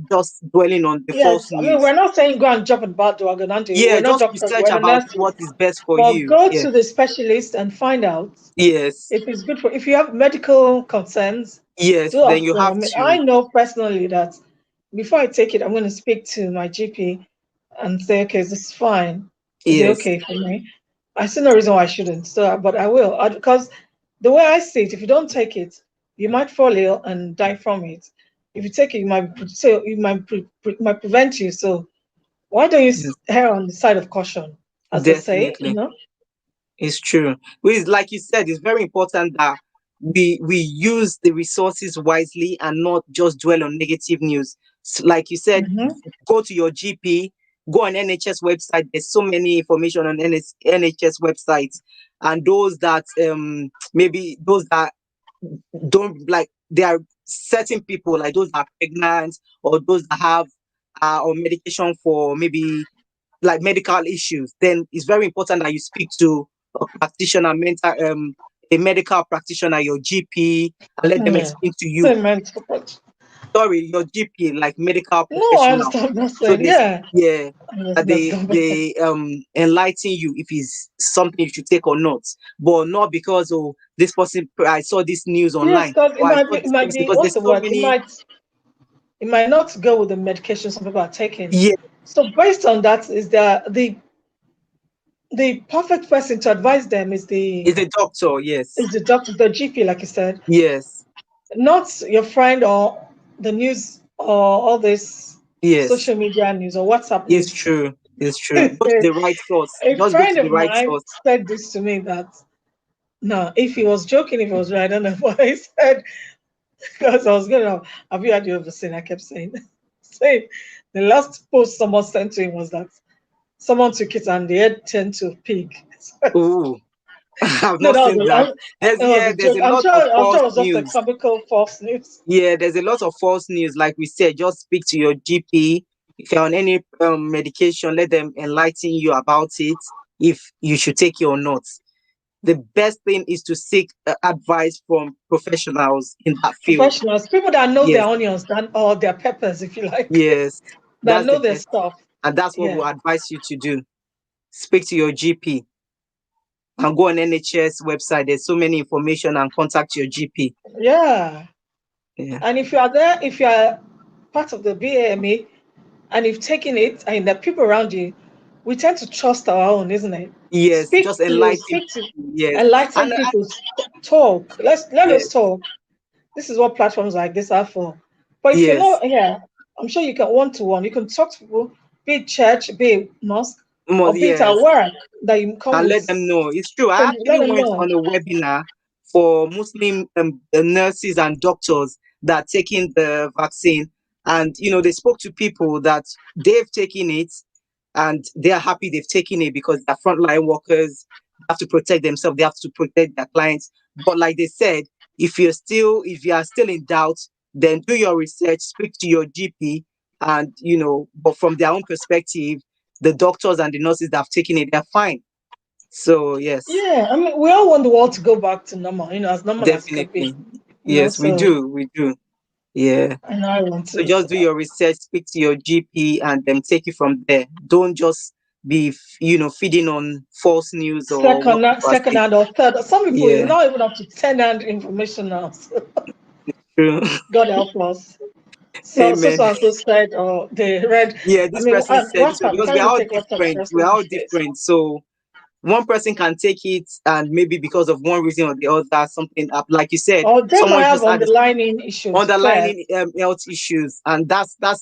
just dwelling on the false news. I mean, we're not saying go and jump in bandwagon. Yeah, we're not just doctors, research we're about nurses, what is best for but you. go to the specialist and find out. Yes. If it's good if you have medical concerns. Yes, then you have to. I know personally that before I take it, I'm going to speak to my GP and say, okay, this is fine. Is it Yes, okay for me? I see no reason why I shouldn't. So, but I will, because the way I see it, if you don't take it, you might fall ill and die from it. If you take it, you might so it might prevent you. So why don't you yes, err on the side of caution, as they say? You definitely. know. It's true. Which, like you said, it's very important that we use the resources wisely and not just dwell on negative news. Like you said, Mm-hmm. go to your GP, go on NHS website. There's so many information on NHS websites, and those that maybe those that don't like, there are certain people like those that are pregnant or those that have on medication for maybe like medical issues, then it's very important that you speak to a practitioner, a medical practitioner, your GP, and let them Yeah. explain to you. Same mental approach. Sorry, your GP, like medical No, I professional. understand what you're So saying. this, Yeah. yeah, I understand. they enlighten you if it's something you should take or not, but not because, oh, this person, I saw this news Yes, online because or I saw it this might person, be, because what's there's the so word? many. It might not go with the medication some people are taking. Yeah, So based on that, is the perfect person to advise them is a doctor. Yes, is the doctor, the GP, like you said, yes, not your friend or the news or all this yes. social media news or WhatsApp It's news. true. It's true. Go to A the right source. Just go friend to the of right mine source. said this to me that no, if he was joking, if he was right, I don't know what he said because I was gonna have you had you ever seen? I kept saying saying the last post someone sent to him was that someone took it and the head turned to pig. Oh, I've No, not seen that. that was a There's joke. a lot of I'm sure false it was just a news. comical false news. Yeah, there's a lot of false news. Like we said, just speak to your GP. If you're on any medication, let them enlighten you about it. If you should take it or not. The best thing is to seek advice from professionals in that field. Professionals, people that know their Yes, onions or their peppers, if you like, yes, that that's the know their best, stuff. and that's what Yeah. we'll advise you to do. Speak to your GP and go on NHS website. There's so many information, and contact your GP. Yeah. Yeah. And if you are there, if you are part of the BAME and you've taken it and the people around you, we tend to trust our own, isn't it? Yes, just enlighten. Speak to Yes, enlighten and people, talk. Let yes, us talk. This is what platforms like this are for. But if you're yes, not here, I'm sure you can one to one. You can talk to people, be it church, be it mosque, more, or be it at yes, work that you come and with. let them know. It's true. I Can let actually them went know. on a webinar for Muslim nurses and doctors that are taking the vaccine, and they spoke to people that they've taken it, and they are happy they've taken it because they're frontline workers. They have to protect themselves. They have to protect their clients. But like they said, if you are still in doubt, then do your research, speak to your GP, and but from their own perspective, the doctors and the nurses that have taken it, they're fine. So yes, Yeah, I mean, we all want the world to go back to normal, as normal as it can be. definitely. Yes, we So do. We do. Yeah. I know I want So to. just do your research, speak to your GP, and then take it from there. Don't just be, feeding on false news or what people are Second saying. hand or third. Some people is Yeah, not even up to 10 hand information now. So true. God help us. So Amen. and so said, or they read. Yeah, I this mean, person said this one WhatsApp. You because can't we are even all take WhatsApp different. We seriously are all these days. different. So one person can take it, and maybe because of one reason or the other, something up. Like you said, Or they might someone have just had underlining issues first. underlining health issues, and that's that,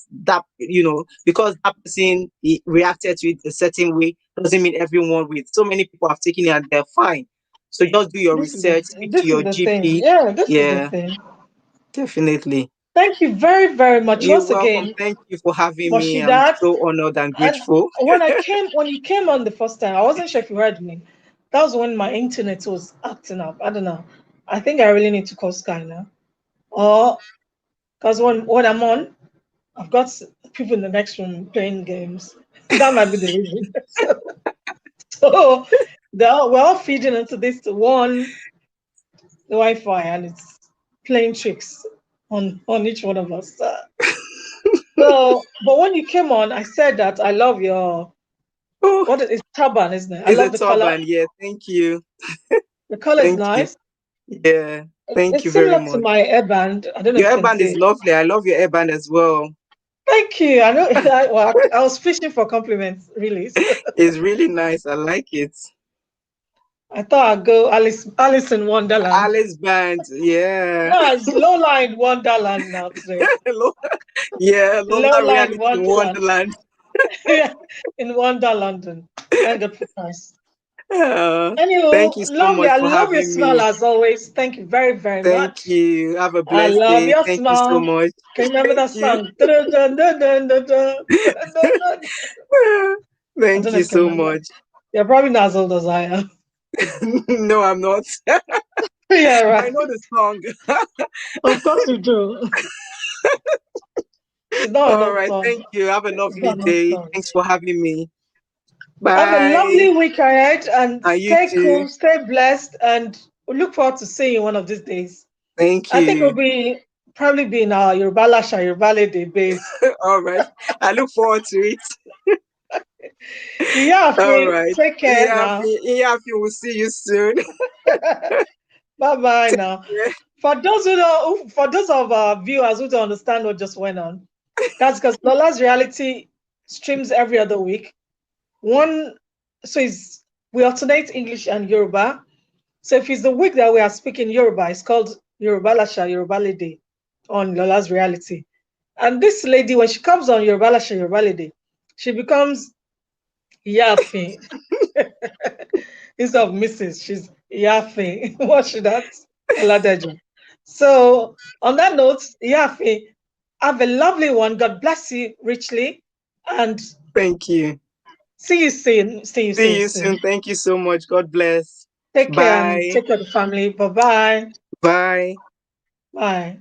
because that person he reacted to it a certain way doesn't mean everyone will. So many people have taken it and they're fine. So just do your research, speak to This is your the thing. GP. Yeah, this is the Yeah, thing. definitely. Thank you very, very much You're once welcome. again, Thank you for having me. I'm Moshidat. so honored and And grateful. when you came on the first time, I wasn't sure if you heard me. That was when my internet was acting up. I don't know. I think I really need to call Sky now. Or because when I'm on, I've got people in the next room playing games. That might be the reason. So we're all feeding into this one Wi-Fi, and it's playing tricks on each one of us. So, but when you came on, I said that I love your Oh, what is turban, isn't it? I it's a love the color. turban. Yeah, thank you. The color is Thank you. nice. Yeah, thank It's you very similar to much. my airband. I don't know if Your you can hairband see is it. lovely. I love your hairband as well. Thank you. I know. I was fishing for compliments, really. So It's really nice. I like it. I thought I'd go Alice in Wonderland. Alice Band, yeah. No, it's Lola in Wonderland now today. Yeah, Lola Lola in Reality Wonderland. Wonderland. In Wonderland. Thank God for Christ. Thank Anyway, you so lovely. much I for love your having smile me. as always. Thank you very, very Thank much. you. Have a I blessed love day. your Thank you so smile. much. Can you remember that Thank song? I Thank don't know you if you can so remember. much. You're probably not as old as I am. No, I'm not. Yeah, I right. know the song. Of course you do. It's not All enough right. song. Thank you. Have a It's lovely not enough day. song. Thanks for having me. Have a Bye. lovely week ahead and And you stay too. cool, stay blessed, and we look forward to seeing you one of these days. Thank I think you. we'll probably be in our Yoruba Lasha, Yoruba L'edee base. All right. I look forward to it. Yeah, All right. take care now. Yeah, we'll see you soon. Bye now. Yeah. For those of our viewers who don't understand what just went on, that's because Lola's Reality streams every other week. We alternate English and Yoruba. So if it's the week that we are speaking Yoruba, it's called Yoruba Lasha, Yoruba L'edee on Lola's Reality. And this lady, when she comes on Yoruba Lasha, Yoruba L'edee, she becomes Yafin. Instead of Mrs., she's Yafin. What should that? Oladejo. So on that note, Yafin, have a lovely one. God bless you richly. And thank you. See you soon. See you soon. Thank you so much. God bless. Take care and take care of the family. Bye-bye. Bye. Bye.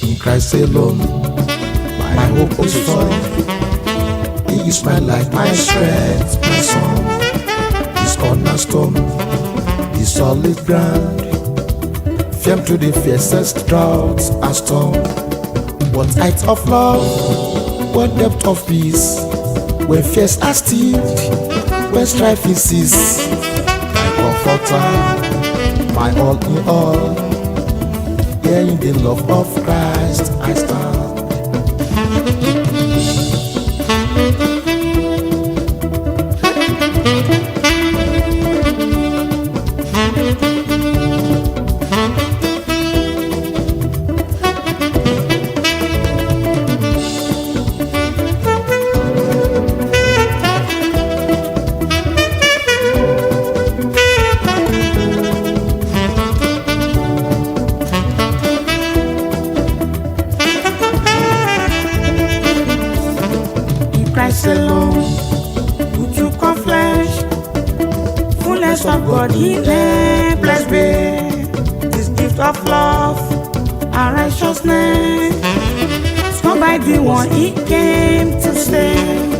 In Christ alone, my hope is full. He is my life, my strength, my song. His cornerstone, the solid ground. Firm to the fiercest droughts and storm. What height of love, what depth of peace. When fears are stilled, when strife is ceased. My comforter, my all in all. Here in the love of Christ I stand. Christ alone, who took on flesh, fullness of God in there, blessed be this gift of love and righteousness. Sworn by the one He came to save.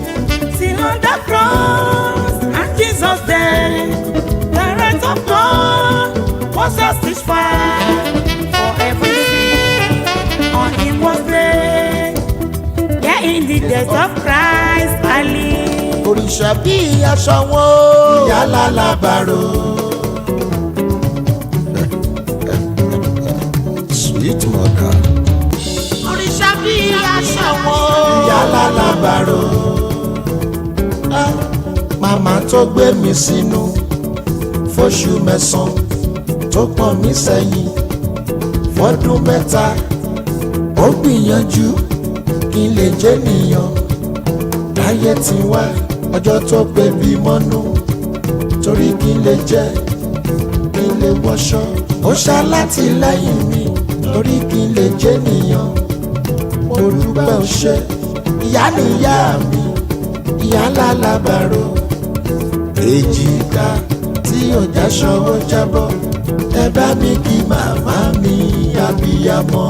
Still on the cross, and Jesus there, the wrath of God was justified for every sin. On Him was laid. In the death of Christ I live. Òrìṣà bí aṣọ wọn ìyá lálábàárò. Sweet mother. Òrìṣà bí aṣọ wọn ìyá lálábàárò. Màmá tó gbé mi sínú fóṣù mẹ́sàn-án tó pọ̀n mí sẹ́yìn fọ́dún mẹ́ta ó gbìyànjú kí n lè jẹ́ nìyàn láyé tí wá ọjọ́ tó pé bí mọ́nú torí kí n lè jẹ́ kí n lè wọṣọ ó ṣàlátìlẹ́yìn mi torí kí n lè jẹ́ nìyàn mo dúpẹ́ ó ṣe ìyá níyá mi ìyá lálábàárò èjìká tí ọjà ṣọwọ́ jábọ́ ẹ bá mi kí màmá mi abiyamọ.